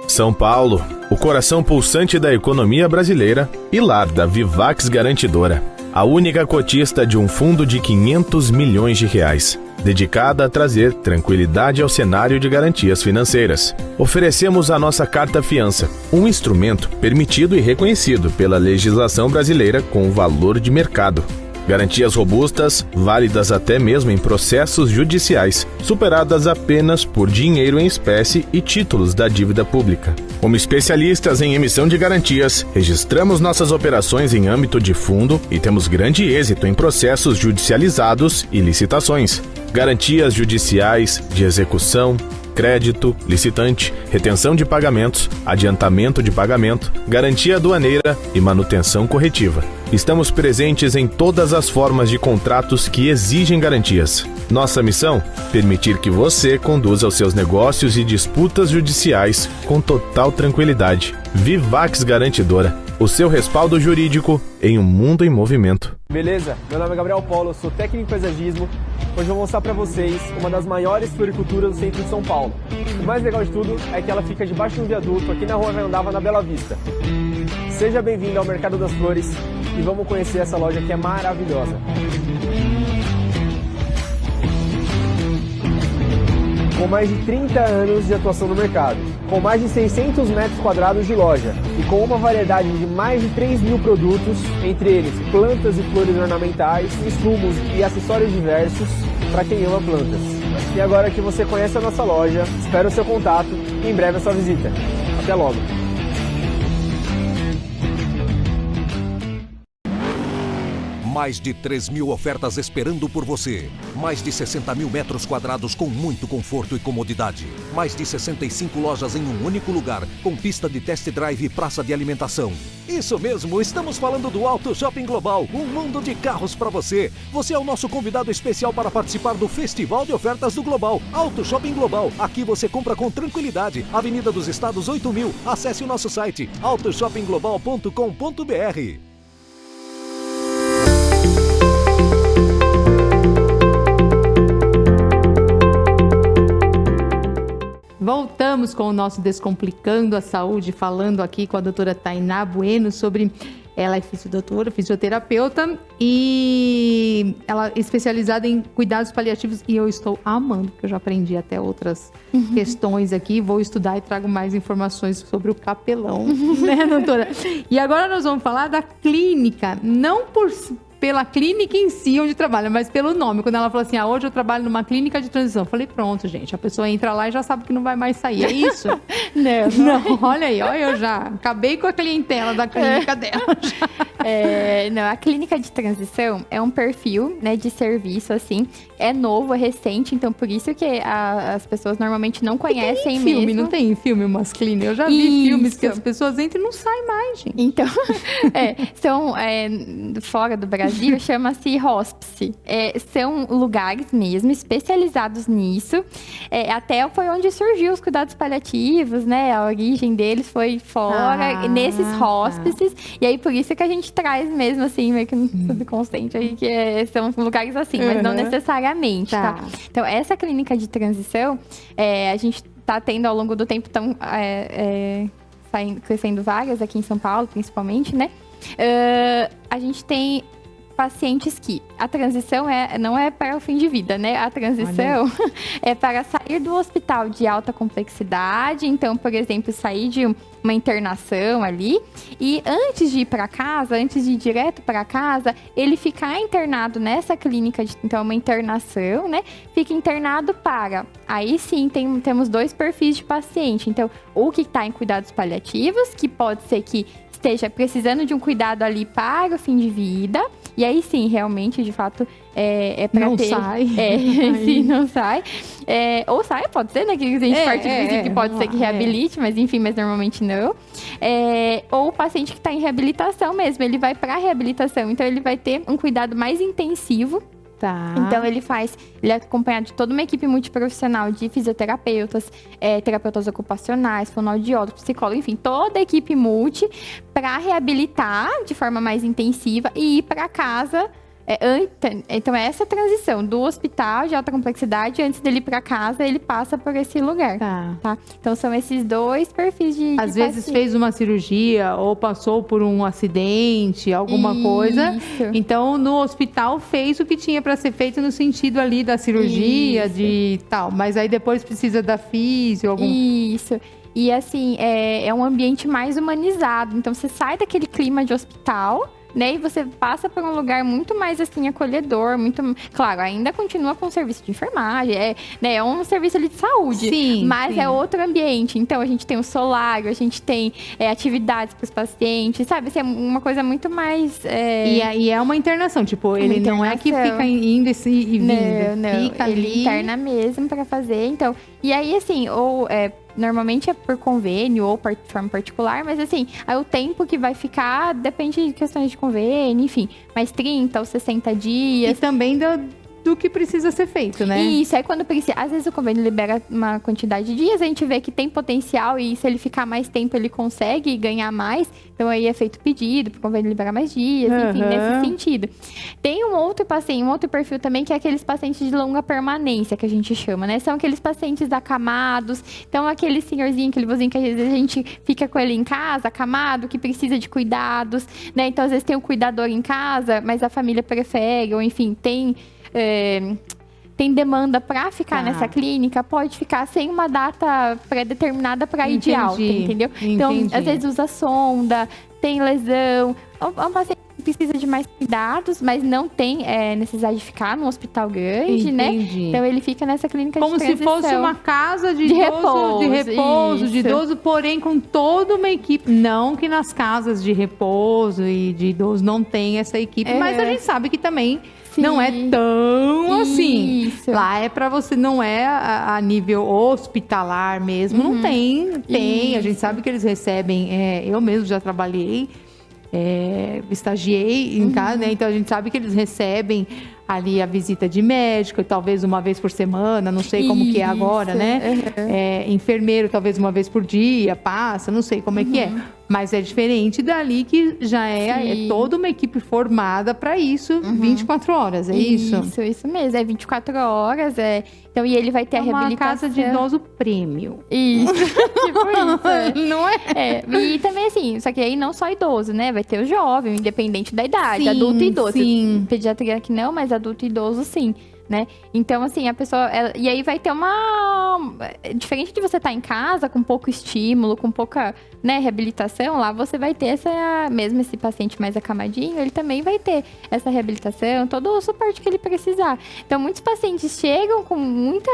São Paulo, o coração pulsante da economia brasileira e lar da Vivax Garantidora, a única cotista de um fundo de 500 milhões de reais, dedicada a trazer tranquilidade ao cenário de garantias financeiras. Oferecemos a nossa Carta Fiança, um instrumento permitido e reconhecido pela legislação brasileira com valor de mercado. Garantias robustas, válidas até mesmo em processos judiciais, superadas apenas por dinheiro em espécie e títulos da dívida pública. Como especialistas em emissão de garantias, registramos nossas operações em âmbito de fundo e temos grande êxito em processos judicializados e licitações. Garantias judiciais, de execução, crédito, licitante, retenção de pagamentos, adiantamento de pagamento, garantia aduaneira e manutenção corretiva. Estamos presentes em todas as formas de contratos que exigem garantias. Nossa missão? Permitir que você conduza os seus negócios e disputas judiciais com total tranquilidade. Vivax Garantidora, o seu respaldo jurídico em um mundo em movimento. Beleza? Meu nome é Gabriel Polo, sou técnico em paisagismo. Hoje eu vou mostrar para vocês uma das maiores floriculturas do centro de São Paulo. O mais legal de tudo é que ela fica debaixo de um viaduto aqui na Rua Andava, na Bela Vista. Seja bem-vindo ao Mercado das Flores e vamos conhecer essa loja que é maravilhosa. Com mais de 30 anos de atuação no mercado, com mais de 600 metros quadrados de loja e com uma variedade de mais de 3 mil produtos, entre eles plantas e flores ornamentais, insumos e acessórios diversos para quem ama plantas. E agora que você conhece a nossa loja, espero o seu contato e em breve a sua visita. Até logo! Mais de 3 mil ofertas esperando por você. Mais de 60 mil metros quadrados com muito conforto e comodidade. Mais de 65 lojas em um único lugar, com pista de test drive e praça de alimentação. Isso mesmo, estamos falando do Auto Shopping Global, um mundo de carros para você. Você é o nosso convidado especial para participar do Festival de Ofertas do Global. Auto Shopping Global, aqui você compra com tranquilidade. Avenida dos Estados 8000. Acesse o nosso site autoshoppingglobal.com.br. Voltamos com o nosso Descomplicando a Saúde, falando aqui com a doutora Tainá Bueno sobre... Ela é fisioterapeuta e ela é especializada em cuidados paliativos e eu estou amando, porque eu já aprendi até outras questões aqui. Vou estudar e trago mais informações sobre o capelão, né, doutora? E agora nós vamos falar da clínica, não pela clínica em si onde trabalha, mas pelo nome. Quando ela falou assim, hoje eu trabalho numa clínica de transição. Eu falei, pronto, gente, a pessoa entra lá e já sabe que não vai mais sair. É isso? Não, olha aí, eu já acabei com a clientela da clínica dela. Não, a clínica de transição é um perfil, né, de serviço, assim, é novo, é recente, então por isso que as pessoas normalmente não conhecem filme, mesmo. Não tem filme, umas clínicas? Eu já vi filmes que as pessoas entram e não saem mais, gente. Então, são fora do Brasil, chama-se hospice. São lugares mesmo especializados nisso. Até foi onde surgiu os cuidados paliativos, né? A origem deles foi fora, nesses hospices. E aí, por isso que a gente traz mesmo, assim, meio que no subconsciente aí, que são lugares assim, mas não necessariamente, tá? Então, essa clínica de transição, a gente tá tendo ao longo do tempo, crescendo várias aqui em São Paulo, principalmente, né? A gente tem pacientes que a transição não é para o fim de vida, né? A transição é para sair do hospital de alta complexidade. Então, por exemplo, sair de uma internação ali e antes de ir para casa, antes de ir direto para casa, ele ficar internado nessa clínica, então uma internação, né? Fica internado para... Aí sim, temos 2 perfis de paciente. Então, o que está em cuidados paliativos, que pode ser que esteja precisando de um cuidado ali para o fim de vida. E aí sim, realmente, de fato, para ter... Sai. Sim, não sai. Ou sai, pode ser, né? Que a gente parte do princípio que pode ser que reabilite, mas enfim, mas normalmente não. Ou o paciente que está em reabilitação mesmo, ele vai para reabilitação. Então, ele vai ter um cuidado mais intensivo. Tá. Então, ele é acompanhado de toda uma equipe multiprofissional de fisioterapeutas, terapeutas ocupacionais, fonoaudiólogos, psicólogos, enfim, toda a equipe multi para reabilitar de forma mais intensiva e ir para casa. Então, essa transição do hospital de alta complexidade, antes dele ir para casa, ele passa por esse lugar. Tá? Então, são esses 2 perfis de Às vezes paciente. fez uma cirurgia ou passou por um acidente, alguma coisa. Então, no hospital fez o que tinha para ser feito no sentido ali da cirurgia, de tal. Mas aí depois precisa da físio, Isso. E assim, é um ambiente mais humanizado. Então, você sai daquele clima de hospital, né? E você passa por um lugar muito mais, assim, acolhedor, muito... Claro, ainda continua com o serviço de enfermagem, é um serviço ali de saúde. Sim, mas sim. é outro ambiente. Então, a gente tem o solário, a gente tem atividades para os pacientes, sabe? Assim, é uma coisa muito mais... E é uma internação, tipo, ele não é que fica indo e vindo. Não, fica ele ali... interna mesmo para fazer, então... E aí, assim, normalmente é por convênio ou por forma particular, mas assim, aí o tempo que vai ficar depende de questões de convênio, enfim, mais 30 ou 60 dias. E também do que precisa ser feito, né? Isso, aí quando precisa, às vezes o convênio libera uma quantidade de dias, a gente vê que tem potencial e se ele ficar mais tempo ele consegue ganhar mais, então aí é feito pedido para o convênio liberar mais dias, enfim, nesse sentido. Tem um outro paciente, um outro perfil também, que é aqueles pacientes de longa permanência, que a gente chama, né? São aqueles pacientes acamados, então aquele senhorzinho, aquele vozinho que às vezes a gente fica com ele em casa, acamado, que precisa de cuidados, né? Então às vezes tem um cuidador em casa, mas a família prefere, ou enfim, tem demanda para ficar nessa clínica, pode ficar sem uma data pré-determinada para ir de alta, entendeu? Então, às vezes usa sonda, tem lesão. É um paciente que precisa de mais cuidados, mas não tem necessidade de ficar num hospital grande, né? Então, ele fica nessa clínica de transição. Como se fosse uma casa de repouso, de idoso, porém com toda uma equipe. Não que nas casas de repouso e de idoso não tem essa equipe, mas a gente sabe que também... Não é tão assim. Lá é pra você, não é a nível hospitalar mesmo. Não tem. A gente sabe que eles recebem. Eu mesmo já trabalhei, estagiei em casa, né? Então a gente sabe que eles recebem ali a visita de médico, talvez uma vez por semana, não sei como que é agora, né? Enfermeiro, talvez uma vez por dia, passa, não sei como é que é. Mas é diferente dali que já é toda uma equipe formada para isso, 24 horas, é isso? Isso mesmo, é 24 horas, Então, e ele vai ter a reabilitação. Uma casa de idoso prêmio. Isso, tipo isso. Não é? E também assim, só que aí não só idoso, né? Vai ter o jovem, independente da idade, adulto e idoso. Sim. Pediatria que não, mas adulto e idoso sim. Né? Então, assim, a pessoa... E aí vai ter diferente de você estar em casa com pouco estímulo, com pouca, né, reabilitação, lá você vai ter mesmo esse paciente mais acamadinho, ele também vai ter essa reabilitação, todo o suporte que ele precisar. Então, muitos pacientes chegam com muita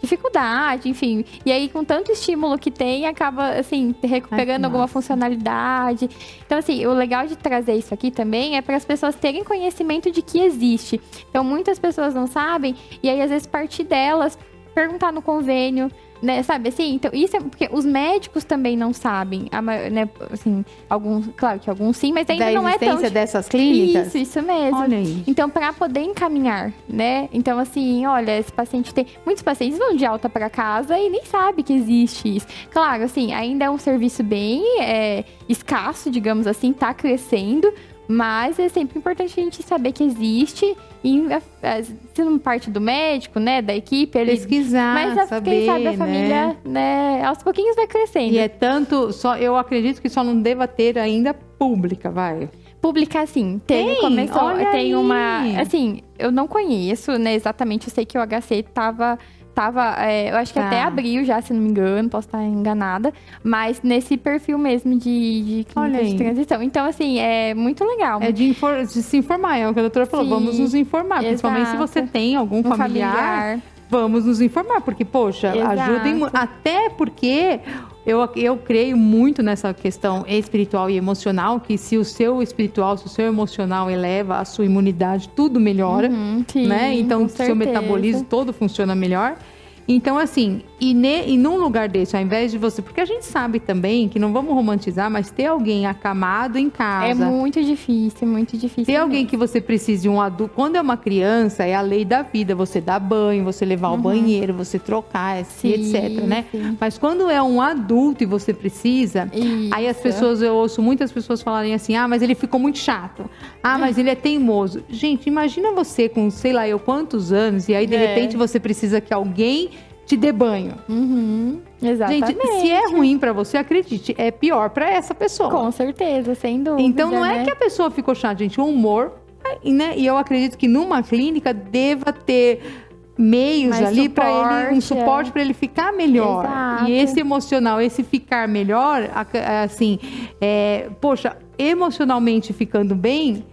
dificuldade, enfim, e aí com tanto estímulo que tem, acaba, assim, recuperando alguma funcionalidade. Então, assim, o legal de trazer isso aqui também é para as pessoas terem conhecimento de que existe. Então, muitas pessoas não sabem, e aí às vezes partir delas, perguntar no convênio, né, sabe assim? Então, isso é porque os médicos também não sabem, né, assim, alguns, claro que alguns sim, mas ainda não é tão... Da dessas clínicas? Isso mesmo. Olha aí. Então, para poder encaminhar, né? Então, assim, olha, esse paciente tem... Muitos pacientes vão de alta para casa e nem sabe que existe isso. Claro, assim, ainda é um serviço bem escasso, digamos assim, tá crescendo, mas é sempre importante a gente saber que existe e se não parte do médico, né, da equipe, ele pesquisar, mas saber, quem sabe a família, né, aos pouquinhos vai crescendo. E é tanto, eu acredito que só não deva ter ainda pública, vai. Pública, sim. Tem uma, assim, eu não conheço, né, exatamente, eu sei que o HC tava eu acho que até abril já, se não me engano, posso estar enganada, mas nesse perfil mesmo de clínica de transição. Então, assim, é muito legal. É de se informar, é o que a doutora falou, vamos nos informar, principalmente se você tem algum familiar, vamos nos informar, porque, poxa, ajudem, até porque eu creio muito nessa questão espiritual e emocional, que se o seu espiritual, se o seu emocional eleva a sua imunidade, tudo melhora, né? Então, o seu metabolismo todo funciona melhor. Então, assim, e num lugar desse, ao invés de você... Porque a gente sabe também, que não vamos romantizar, mas ter alguém acamado em casa... É muito difícil, muito difícil. Ter alguém que você precise de um adulto... Quando é uma criança, é a lei da vida. Você dar banho, você levar ao banheiro, você trocar, etc, né? Sim. Mas quando é um adulto e você precisa... Aí as pessoas, eu ouço muitas pessoas falarem assim, mas ele ficou muito chato. Mas ele é teimoso. Gente, imagina você com, sei lá, quantos anos, e aí, de repente, você precisa que alguém te dê banho. Exatamente. Gente, se é ruim pra você, acredite, é pior pra essa pessoa. Com certeza, sem dúvida. Então, não é que a pessoa ficou chata, gente. O humor, né? E eu acredito que numa clínica deva ter meios mais ali para ele, um suporte para ele ficar melhor. Exato. E esse emocional, esse ficar melhor, assim, poxa, emocionalmente ficando bem,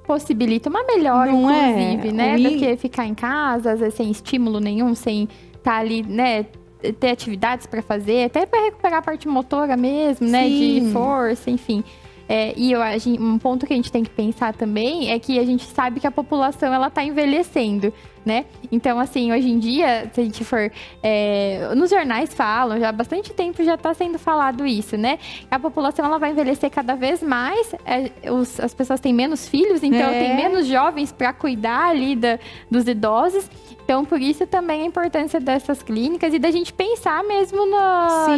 possibilita uma melhora, inclusive, né? Do que ficar em casa, às vezes sem estímulo nenhum, sem estar ali, né? Ter atividades para fazer, até para recuperar a parte motora mesmo, né? De força, enfim. Um ponto que a gente tem que pensar também é que a gente sabe que a população, ela tá envelhecendo, né? Então, assim, hoje em dia, se a gente for... nos jornais falam, já há bastante tempo já tá sendo falado isso, né? A população, ela vai envelhecer cada vez mais, as pessoas têm menos filhos, então tem menos jovens para cuidar ali dos idosos. Então, por isso também a importância dessas clínicas e da gente pensar mesmo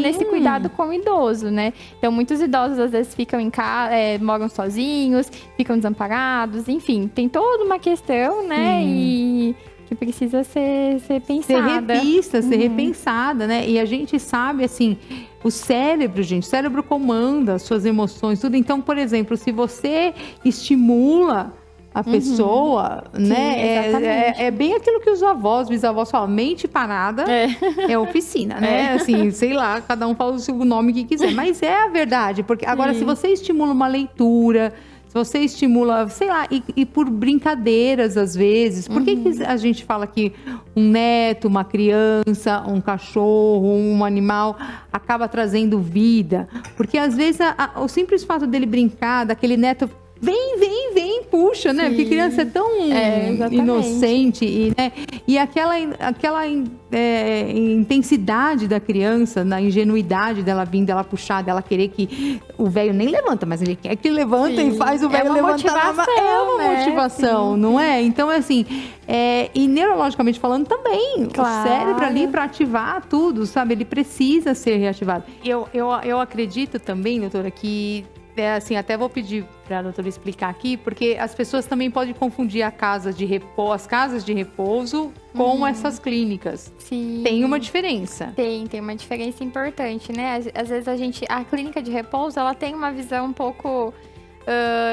nesse cuidado com o idoso, né? Então, muitos idosos às vezes ficam em casa, moram sozinhos, ficam desamparados, enfim, tem toda uma questão, né? E que precisa ser pensada. Ser revista, ser repensada, né? E a gente sabe, assim, o cérebro comanda as suas emoções, tudo. Então, por exemplo, se você estimula a pessoa, né? É bem aquilo que os avós, bisavós falam, mente parada é oficina, né? Assim, sei lá, cada um fala o seu nome que quiser, mas é a verdade, porque agora se você estimula uma leitura, se você estimula, sei lá, e por brincadeiras às vezes, por que a gente fala que um neto, uma criança, um cachorro, um animal acaba trazendo vida? Porque às vezes o simples fato dele brincar, daquele neto vem puxa, né? Porque criança é tão exatamente. inocente e, né? E aquela intensidade da criança, na ingenuidade dela vir, dela puxar, dela querer que o velho nem levanta, mas ele quer que levanta e faz o velho levantar. É uma motivação, não é? Então, assim, e neurologicamente falando também, o cérebro ali para ativar tudo, sabe? Ele precisa ser reativado. Eu acredito também, doutora, que assim, até vou pedir para a doutora explicar aqui, porque as pessoas também podem confundir as casas de repouso com essas clínicas. Sim. Tem uma diferença. Tem uma diferença importante, né? Às vezes a clínica de repouso, ela tem uma visão um pouco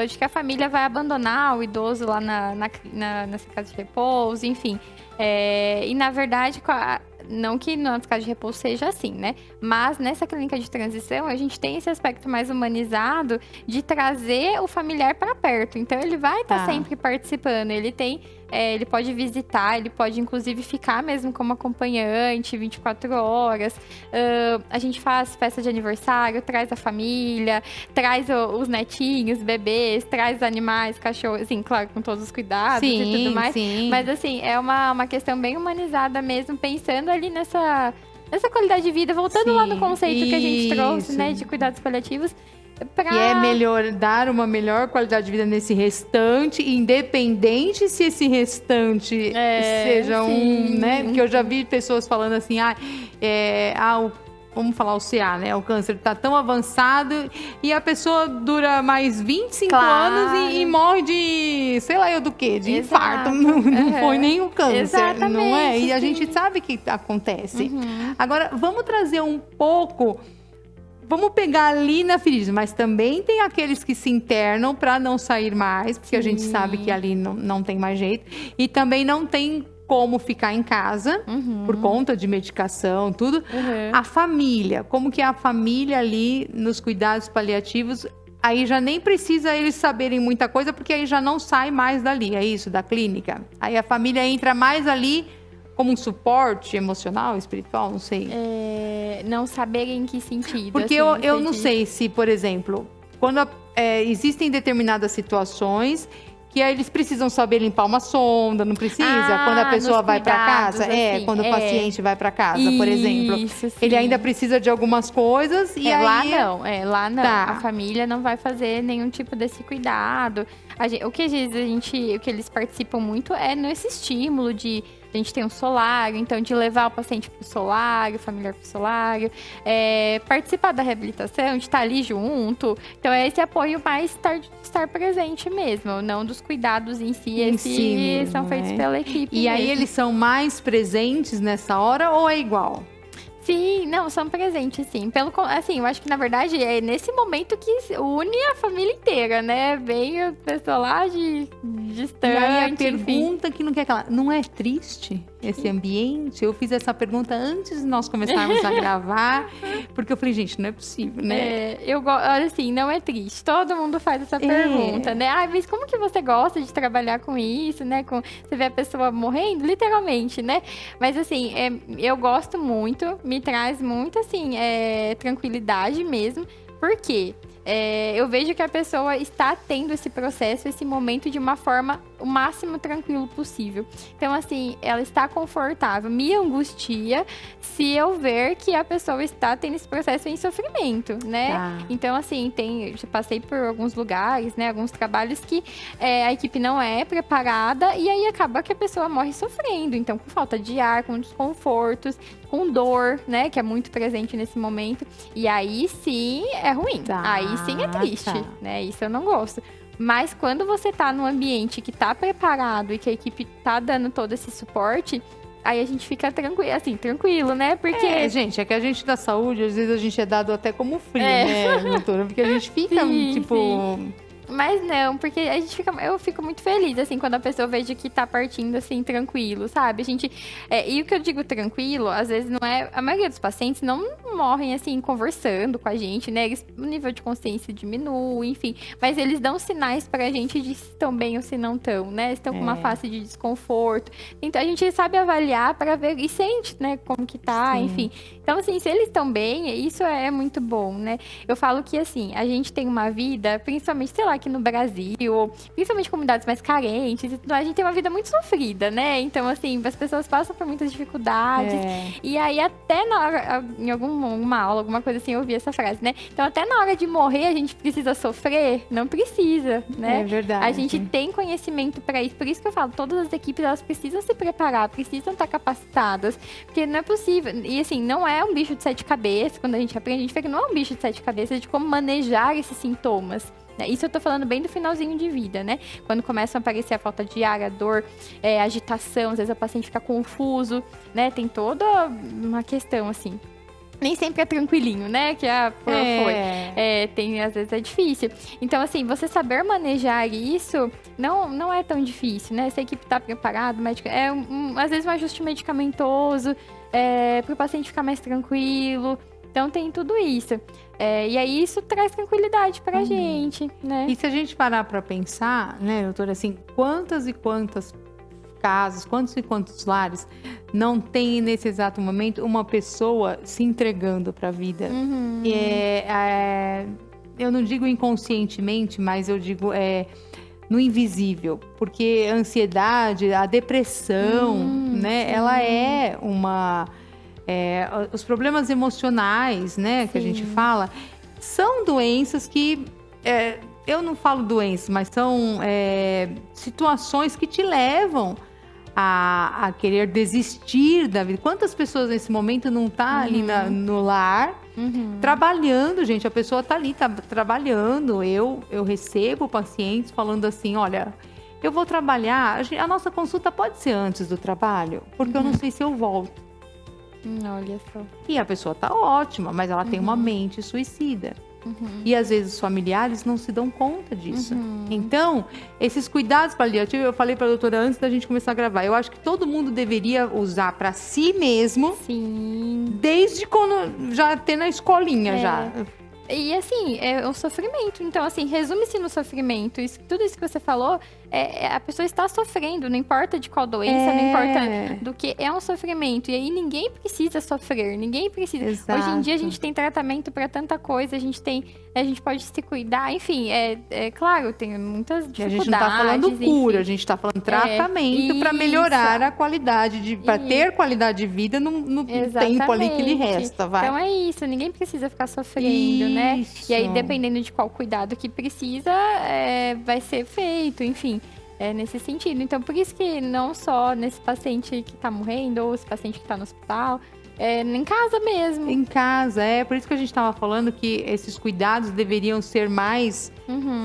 de que a família vai abandonar o idoso lá nessa casa de repouso, enfim. E na verdade, não que nas casas de repouso seja assim, né? Mas nessa clínica de transição, a gente tem esse aspecto mais humanizado de trazer o familiar para perto. Então, ele vai estar sempre participando. Ele pode visitar, ele pode, inclusive, ficar mesmo como acompanhante 24 horas. A gente faz festa de aniversário, traz a família, traz os netinhos, bebês, traz animais, cachorros, assim, claro, com todos os cuidados e tudo mais. Sim. Mas, assim, é uma questão bem humanizada mesmo, pensando ali nessa qualidade de vida, voltando lá no conceito que a gente trouxe, né, de cuidados paliativos. Que é melhor dar uma melhor qualidade de vida nesse restante, independente se esse restante seja né? Porque eu já vi pessoas falando assim, vamos falar o CA, né? O câncer tá tão avançado e a pessoa dura mais 25 anos e morre de, sei lá eu do quê, de infarto. Não foi nem o câncer, não é? E a gente sabe que acontece. Agora, vamos trazer um pouco... Vamos pegar ali na ferida, mas também tem aqueles que se internam para não sair mais, porque a gente sabe que ali não tem mais jeito. E também não tem como ficar em casa, por conta de medicação, tudo. A família, como que é a família ali nos cuidados paliativos, aí já nem precisa eles saberem muita coisa, porque aí já não sai mais dali, é isso, da clínica. Aí a família entra mais ali como um suporte emocional, espiritual, não sei. Não saber em que sentido. Porque assim, eu não sei se, por exemplo, quando existem determinadas situações que eles precisam saber limpar uma sonda, não precisa? Quando a pessoa vai para casa, assim, quando o paciente vai para casa, por exemplo. Ele ainda precisa de algumas coisas e aí... Lá não. A família não vai fazer nenhum tipo desse cuidado. O que eles participam muito é nesse estímulo de... A gente tem um solário, então de levar o paciente para o solário, o familiar para o solário, participar da reabilitação, de estar ali junto. Então é esse apoio mais estar presente mesmo, não dos cuidados em si. Esses são feitos pela equipe. E aí eles são mais presentes nessa hora ou é igual? Sim, não, são presentes, sim. Assim, eu acho que, na verdade, é nesse momento que une a família inteira, né? Vem o pessoal lá distante. E aí a pergunta que não quer calar, não é triste esse ambiente? Eu fiz essa pergunta antes de nós começarmos a gravar, porque eu falei, gente, não é possível, né? Olha assim, não é triste. Todo mundo faz essa pergunta, né? Mas como que você gosta de trabalhar com isso, né? Você vê a pessoa morrendo, literalmente, né? Mas assim, eu gosto muito, me traz muito, assim, tranquilidade mesmo. Por quê? Eu vejo que a pessoa está tendo esse processo, esse momento de uma forma o máximo tranquilo possível. Então, assim, ela está confortável. Me angustia se eu ver que a pessoa está tendo esse processo em sofrimento, né? Então, assim, eu passei por alguns lugares, né? Alguns trabalhos que a equipe não é preparada e aí acaba que a pessoa morre sofrendo. Então, com falta de ar, com desconfortos, com dor, né? Que é muito presente nesse momento. E aí, sim, é ruim. Aí, sim, é triste, né? Isso eu não gosto. Mas quando você tá num ambiente que tá preparado e que a equipe tá dando todo esse suporte, aí a gente fica tranquilo, né? Porque... gente, é que a gente da saúde, às vezes a gente é dado até como frio, né, doutora? Porque a gente fica, Sim. Mas não, porque eu fico muito feliz, assim, quando a pessoa vejo que tá partindo, assim, tranquilo, sabe? A gente... e o que eu digo tranquilo, às vezes não é... A maioria dos pacientes não morrem, assim, conversando com a gente, né? O nível de consciência diminui, enfim. Mas eles dão sinais pra gente de se estão bem ou se não estão, né? Estão com uma face de desconforto. Então, a gente sabe avaliar pra ver e sente, né? Como que tá, enfim. Então, assim, se eles estão bem, isso é muito bom, né? Eu falo que, assim, a gente tem uma vida, principalmente, sei lá, falar aqui no Brasil, principalmente comunidades mais carentes, a gente tem uma vida muito sofrida, né? Então, assim, as pessoas passam por muitas dificuldades. E aí, até na hora, em alguma aula, alguma coisa assim, eu ouvi essa frase, né? Então, até na hora de morrer, a gente precisa sofrer? Não precisa, né? É verdade. A gente tem conhecimento para isso. Por isso que eu falo, todas as equipes, elas precisam se preparar, precisam estar capacitadas, porque não é possível. E, assim, não é um bicho de 7 cabeças. Quando a gente aprende, a gente vê que não é um bicho de 7 cabeças, de como manejar esses sintomas. Isso eu tô falando bem do finalzinho de vida, né? Quando começam a aparecer a falta de ar, a dor, agitação, às vezes a paciente fica confuso, né? Tem toda uma questão, assim. Nem sempre é tranquilinho, né? Que tem, às vezes é difícil. Então, assim, você saber manejar isso não é tão difícil, né? Se a equipe tá preparada, médico, às vezes um ajuste medicamentoso, para o paciente ficar mais tranquilo. Então, tem tudo isso. E aí, isso traz tranquilidade pra gente, né? E se a gente parar pra pensar, né, doutora, assim, quantas e quantas casas, quantos e quantos lares não tem nesse exato momento uma pessoa se entregando pra vida? Eu não digo inconscientemente, mas eu digo no invisível. Porque a ansiedade, a depressão, né, ela é uma... os problemas emocionais, né, que a gente fala, são doenças que... eu não falo doenças, mas são situações que te levam a querer desistir da vida. Quantas pessoas nesse momento não tá ali no lar, trabalhando, gente? A pessoa tá ali, tá trabalhando. Eu recebo pacientes falando assim, olha... Eu vou trabalhar, a nossa consulta pode ser antes do trabalho, porque eu não sei se eu volto. Olha só. E a pessoa tá ótima, mas ela tem uma mente suicida. E às vezes os familiares não se dão conta disso. Então, esses cuidados paliativos, eu falei pra doutora antes da gente começar a gravar, eu acho que todo mundo deveria usar pra si mesmo. Sim. Desde quando já ter na escolinha já. E assim, é o sofrimento. Então, assim, resume-se no sofrimento. Tudo isso que você falou, a pessoa está sofrendo, não importa de qual doença, não importa do que, é um sofrimento. E aí ninguém precisa sofrer, ninguém precisa. Exato. Hoje em dia a gente tem tratamento para tanta coisa, a gente pode se cuidar, enfim, claro, tem muitas dificuldades. E a gente não tá falando cura, a gente tá falando tratamento para melhorar a qualidade, para ter qualidade de vida no tempo ali que lhe resta, vai. Então é isso, ninguém precisa ficar sofrendo, né? E aí, dependendo de qual cuidado que precisa, vai ser feito, enfim. Nesse sentido. Então, por isso que não só nesse paciente que tá morrendo, ou esse paciente que tá no hospital, em casa mesmo. Em casa, por isso que a gente tava falando que esses cuidados deveriam ser mais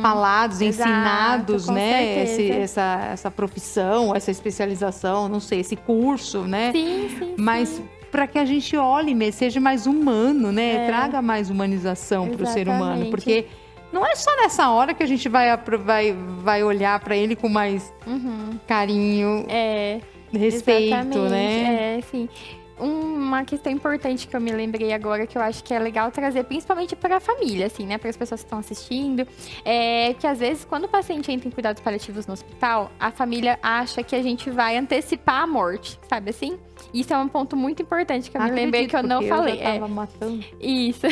falados, ensinados, né? Essa profissão, essa especialização, não sei, esse curso, né? Sim. Mas para que a gente olhe mesmo, seja mais humano, né? Traga mais humanização para o ser humano, porque não é só nessa hora que a gente vai olhar para ele com mais carinho, respeito, né? Sim. Uma questão importante que eu me lembrei agora, que eu acho que é legal trazer, principalmente para a família, assim, né? Para as pessoas que estão assistindo, que às vezes, quando o paciente entra em cuidados paliativos no hospital, a família acha que a gente vai antecipar a morte, sabe assim? Isso é um ponto muito importante que eu me lembrei que eu não falei. Eu já tava matando. Isso.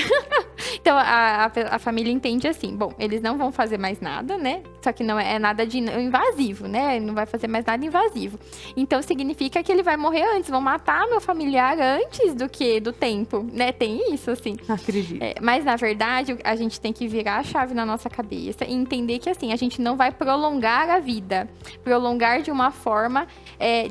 Então, a família entende assim, bom, eles não vão fazer mais nada, né? Só que não é nada de invasivo, né? Não vai fazer mais nada invasivo. Então, significa que ele vai morrer antes, vão matar meu familiar antes do tempo, né? Tem isso, assim. Acredito. Mas, na verdade, a gente tem que virar a chave na nossa cabeça e entender que, assim, a gente não vai prolongar a vida. Prolongar de uma forma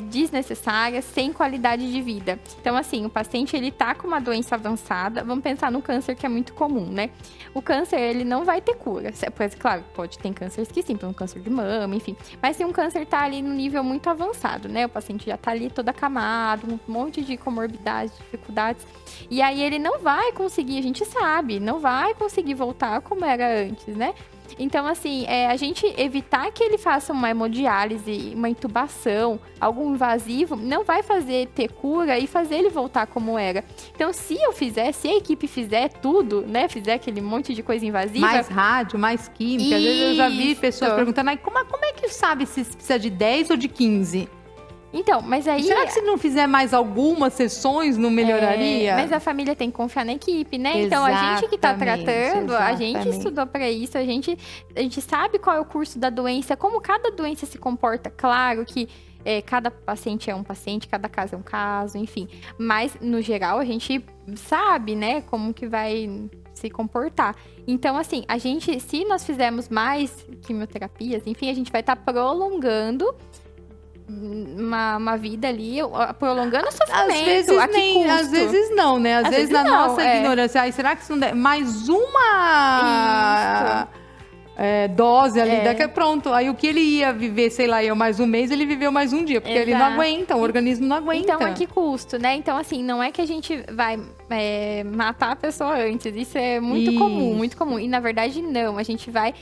desnecessária, sem qualidade de vida. Então, assim, o paciente, ele tá com uma doença avançada. Vamos pensar no câncer, que é muito comum, né? O câncer, ele não vai ter cura. Claro, pode ter cânceres que sim, um câncer de mama, enfim. Mas se um câncer tá ali no nível muito avançado, né? O paciente já tá ali todo acamado, um monte de comorbidades, dificuldades. E aí ele não vai conseguir, a gente sabe, não vai conseguir voltar como era antes, né? Então, assim, a gente evitar que ele faça uma hemodiálise, uma intubação, algo invasivo, não vai ter cura e fazer ele voltar como era. Então, se a equipe fizer tudo, né, fizer aquele monte de coisa invasiva... Mais rádio, mais química. Às vezes eu já vi pessoas perguntando, como é que sabe se precisa de 10 ou de 15? Então, mas aí... Será que se não fizer mais algumas sessões, não melhoraria? Mas a família tem que confiar na equipe, né? Então, a gente que tá tratando, a gente estudou pra isso, a gente sabe qual é o curso da doença, como cada doença se comporta. Claro que cada paciente é um paciente, cada caso é um caso, enfim. Mas, no geral, a gente sabe, né, como que vai se comportar. Então, assim, se nós fizermos mais quimioterapias, enfim, a gente vai estar prolongando uma vida ali, prolongando o sofrimento. Às vezes às vezes não, né? Às vezes na nossa ignorância. Aí, será que isso não der mais uma dose ali? Pronto. Aí o que ele ia viver, sei lá, mais um mês, ele viveu mais um dia. Porque ele não aguenta, o organismo não aguenta. Então, a que custo, né? Então, assim, não é que a gente vai matar a pessoa antes. Isso é muito comum, muito comum. E, na verdade, não. A gente vai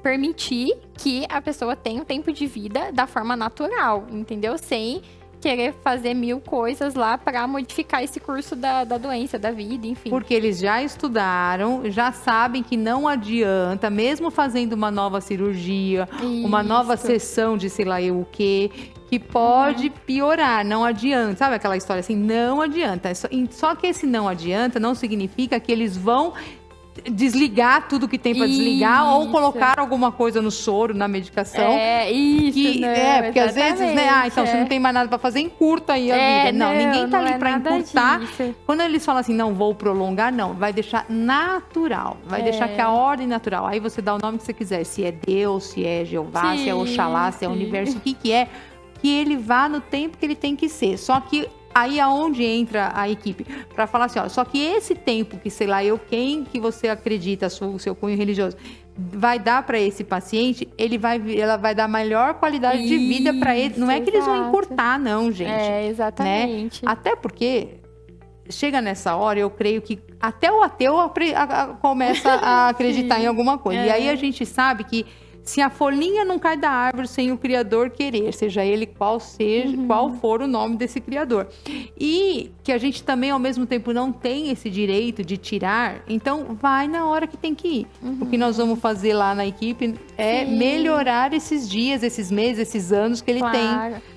permitir que a pessoa tenha um tempo de vida da forma natural, entendeu? Sem querer fazer 1000 coisas lá para modificar esse curso da doença, da vida, enfim. Porque eles já estudaram, já sabem que não adianta, mesmo fazendo uma nova cirurgia, uma nova sessão de sei lá o quê, que pode piorar, não adianta. Sabe aquela história assim, não adianta. Só que esse não adianta não significa que eles vão desligar tudo que tem para desligar ou colocar alguma coisa no soro, na medicação. Porque às vezes, né? Então, você não tem mais nada para fazer, encurta aí a vida. Não, ninguém tá ali para encurtar. Disso. Quando eles falam assim, não vou prolongar, não. Vai deixar natural. Vai deixar que a ordem natural. Aí você dá o nome que você quiser. Se é Deus, se é Jeová, se é Oxalá, se é universo, o que é. Que ele vá no tempo que ele tem que ser. Só que aí aonde entra a equipe? Para falar assim, ó, só que esse tempo que, sei lá, quem que você acredita, o seu cunho religioso, vai dar para esse paciente, ela vai dar melhor qualidade de vida para ele. Não é que eles vão encurtar, não, gente. Exatamente. Né? Até porque chega nessa hora, eu creio que até o ateu começa a acreditar em alguma coisa. E aí a gente sabe que se a folhinha não cai da árvore sem o Criador querer, seja ele qual for o nome desse Criador. E que a gente também, ao mesmo tempo, não tem esse direito de tirar, então vai na hora que tem que ir. O que nós vamos fazer lá na equipe é melhorar esses dias, esses meses, esses anos que ele tem.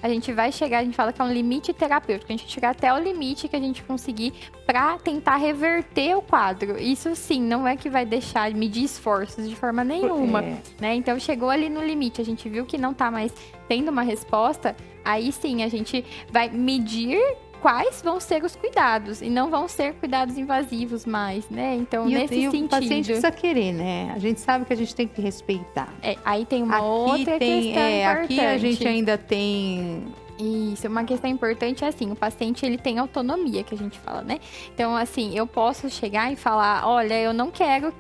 A gente vai chegar, a gente fala que é um limite terapêutico, a gente chegar até o limite que a gente conseguir para tentar reverter o quadro. Isso sim, não é que vai deixar de medir esforços de forma nenhuma, né? Então chegou ali no limite, a gente viu que não tá mais tendo uma resposta, aí sim a gente vai medir quais vão ser os cuidados e não vão ser cuidados invasivos mais, né? Então, nesse sentido... o paciente precisa querer, né? A gente sabe que a gente tem que respeitar. Aí tem uma outra questão importante. Aqui a gente ainda tem... Isso, uma questão importante é assim, o paciente ele tem autonomia, que a gente fala, né? Então, assim, eu posso chegar e falar, olha, eu não quero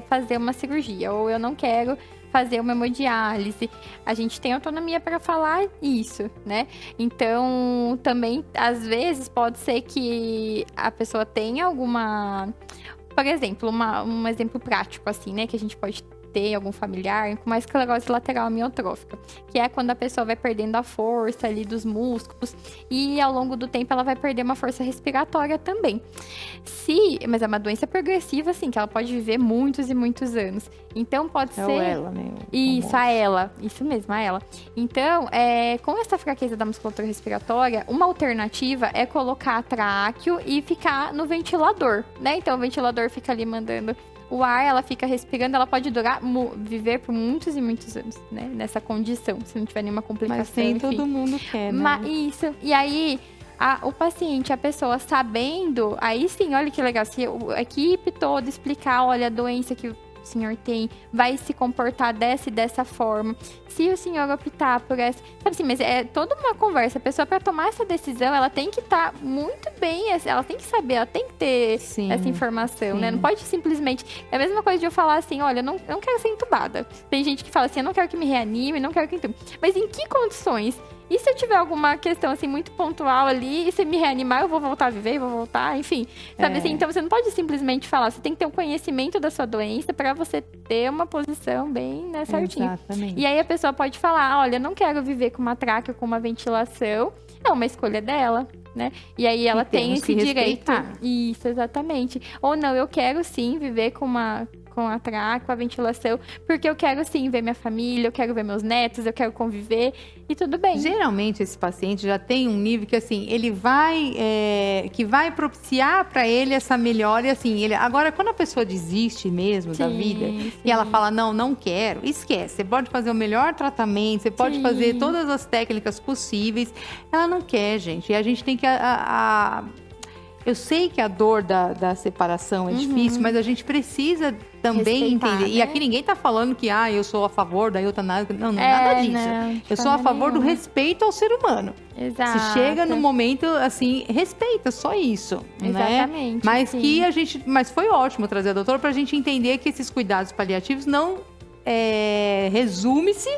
fazer uma cirurgia, ou eu não quero fazer uma hemodiálise. A gente tem autonomia para falar isso, né? Então, também, às vezes, pode ser que a pessoa tenha alguma... Por exemplo, um exemplo prático, assim, né? Que a gente pode ter algum familiar com uma esclerose lateral amiotrófica, que é quando a pessoa vai perdendo a força ali dos músculos e ao longo do tempo ela vai perder uma força respiratória também. Mas é uma doença progressiva, assim, que ela pode viver muitos e muitos anos. Então pode ser... ela, né? Isso mesmo, a ela. Então, com essa fraqueza da musculatura respiratória, uma alternativa é colocar tráqueo e ficar no ventilador, né? Então o ventilador fica ali mandando o ar, ela fica respirando, ela pode viver por muitos e muitos anos, né? Nessa condição, se não tiver nenhuma complicação. Mas nem todo mundo quer, né? Isso. E aí, o paciente, a pessoa sabendo, aí sim, olha que legal, se a equipe toda explicar, olha, a doença que o senhor tem vai se comportar dessa e dessa forma. Se o senhor optar por essa... Sabe assim, mas é toda uma conversa. A pessoa, para tomar essa decisão, ela tem que estar muito bem, ela tem que saber, ela tem que ter essa informação, né? Não pode simplesmente... É a mesma coisa de eu falar assim, olha, eu não quero ser entubada. Tem gente que fala assim, eu não quero que me reanime, não quero que entube. Mas em que condições? E se eu tiver alguma questão, assim, muito pontual ali, e se me reanimar, eu vou voltar a viver, vou voltar, enfim. Sabe assim? Então, você não pode simplesmente falar. Você tem que ter um conhecimento da sua doença para você ter uma posição bem, né, certinho. Exatamente. E aí, a pessoa pode falar, olha, eu não quero viver com uma tráquea, com uma ventilação. É uma escolha dela, né? E aí, ela tem esse direito. Isso, exatamente. Ou não, eu quero sim viver com com a traque, com a ventilação, porque eu quero, sim, ver minha família, eu quero ver meus netos, eu quero conviver, e tudo bem. Geralmente, esse paciente já tem um nível que, assim, ele vai... que vai propiciar para ele essa melhora, e assim, agora, quando a pessoa desiste mesmo da vida, e ela fala, não quero, esquece, você pode fazer o melhor tratamento, você pode fazer todas as técnicas possíveis, ela não quer, gente, e a gente tem que... Eu sei que a dor da separação é difícil, mas a gente precisa também entender. Né? E aqui ninguém tá falando que eu sou a favor da eutanásia. Não é nada disso. Não, eu sou a favor do respeito ao ser humano. Exato. Se chega no momento, assim, respeita, só isso. Exatamente. Né? Mas mas foi ótimo trazer a doutora pra gente entender que esses cuidados paliativos não resume-se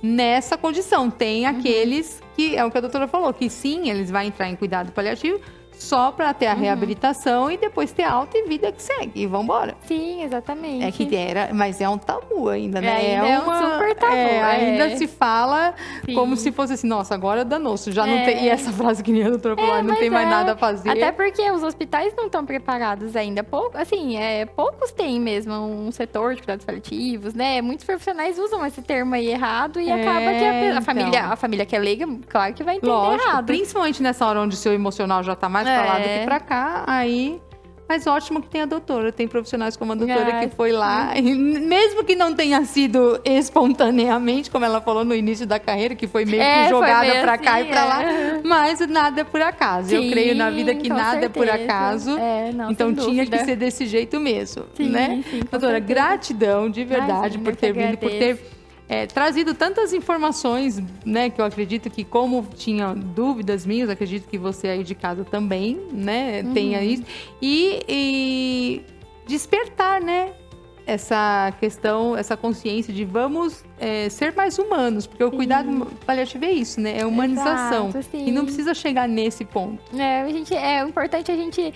nessa condição. Tem aqueles que, é o que a doutora falou, que sim, eles vão entrar em cuidado paliativo, só para ter a reabilitação e depois ter alta e vida que segue. E vambora. Sim, exatamente. É que mas é um tabu ainda, né? Ainda é um super tabu. Ainda se fala como se fosse assim, nossa, agora danou-se. Já não tem. E essa frase que nem a doutora falou, não tem mais nada a fazer. Até porque os hospitais não estão preparados ainda. Poucos têm mesmo um setor de cuidados paliativos, né? Muitos profissionais usam esse termo aí errado e acaba que a família que é leiga, claro que vai entender errado. Principalmente nessa hora onde o seu emocional já tá mais pra lá do que pra cá, mas ótimo que tem a doutora, tem profissionais como a doutora que foi lá, e mesmo que não tenha sido espontaneamente, como ela falou no início da carreira, que foi meio que jogada pra cá e pra lá, mas nada é por acaso. Eu creio na vida que nada é por acaso, então tinha que ser desse jeito mesmo, né? Doutora, gratidão de verdade por ter vindo, por ter trazido tantas informações, né, que eu acredito que, como tinha dúvidas minhas, acredito que você aí de casa também, né, tenha isso, e despertar, né, essa questão, essa consciência de vamos ser mais humanos, porque o cuidado paliativo é isso, né, é humanização, e não precisa chegar nesse ponto. É importante a gente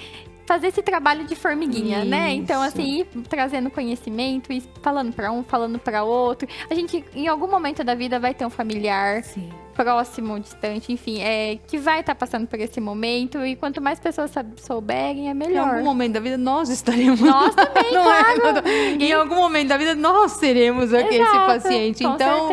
fazer esse trabalho de formiguinha, né? Então, assim, ir trazendo conhecimento, ir falando pra um, falando pra outro. A gente, em algum momento da vida, vai ter um familiar próximo, distante, enfim, que vai estar passando por esse momento. E quanto mais pessoas souberem, é melhor. Em algum momento da vida, nós estaremos... Nós também, claro. Em algum momento da vida, nós seremos esse paciente. Então,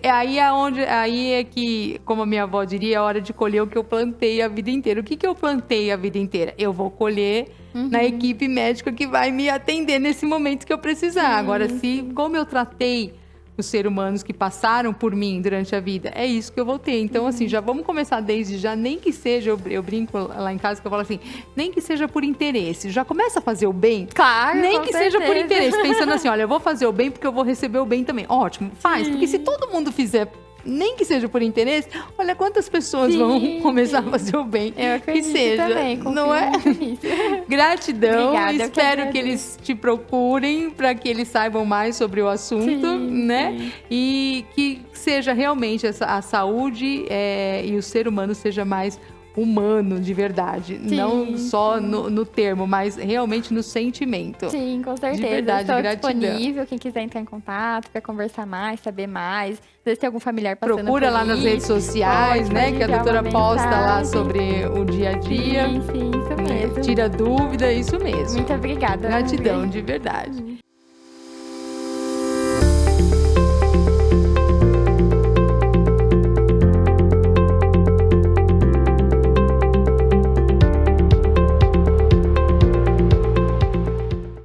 aí é que, como a minha avó diria, é hora de colher o que eu plantei a vida inteira. O que eu plantei a vida inteira? Eu vou colher na equipe médica que vai me atender nesse momento que eu precisar. Agora, como eu tratei os seres humanos que passaram por mim durante a vida, é isso que eu vou ter. Então, assim, já vamos começar desde já, nem que seja, eu brinco lá em casa que eu falo assim, nem que seja por interesse, já começa a fazer o bem. Claro, nem que seja por interesse, pensando assim, olha, eu vou fazer o bem porque eu vou receber o bem também. Ótimo, faz, porque se todo mundo fizer, nem que seja por interesse, olha quantas pessoas vão começar a fazer o bem. Eu acredito que seja, também, não é? Gratidão, Obrigada, espero que eles te procurem para que eles saibam mais sobre o assunto, né? E que seja realmente a saúde e o ser humano seja mais humano de verdade, não só no termo, mas realmente no sentimento. Sim, com certeza. De verdade, estou gratidão. Disponível, quem quiser entrar em contato, quer conversar mais, saber mais, às vezes tem algum familiar passando Procura lá nas redes sociais, né, que a doutora posta lá sobre o dia a dia. Sim, isso mesmo. Tira dúvida, isso mesmo. Muito obrigada. Gratidão, de verdade.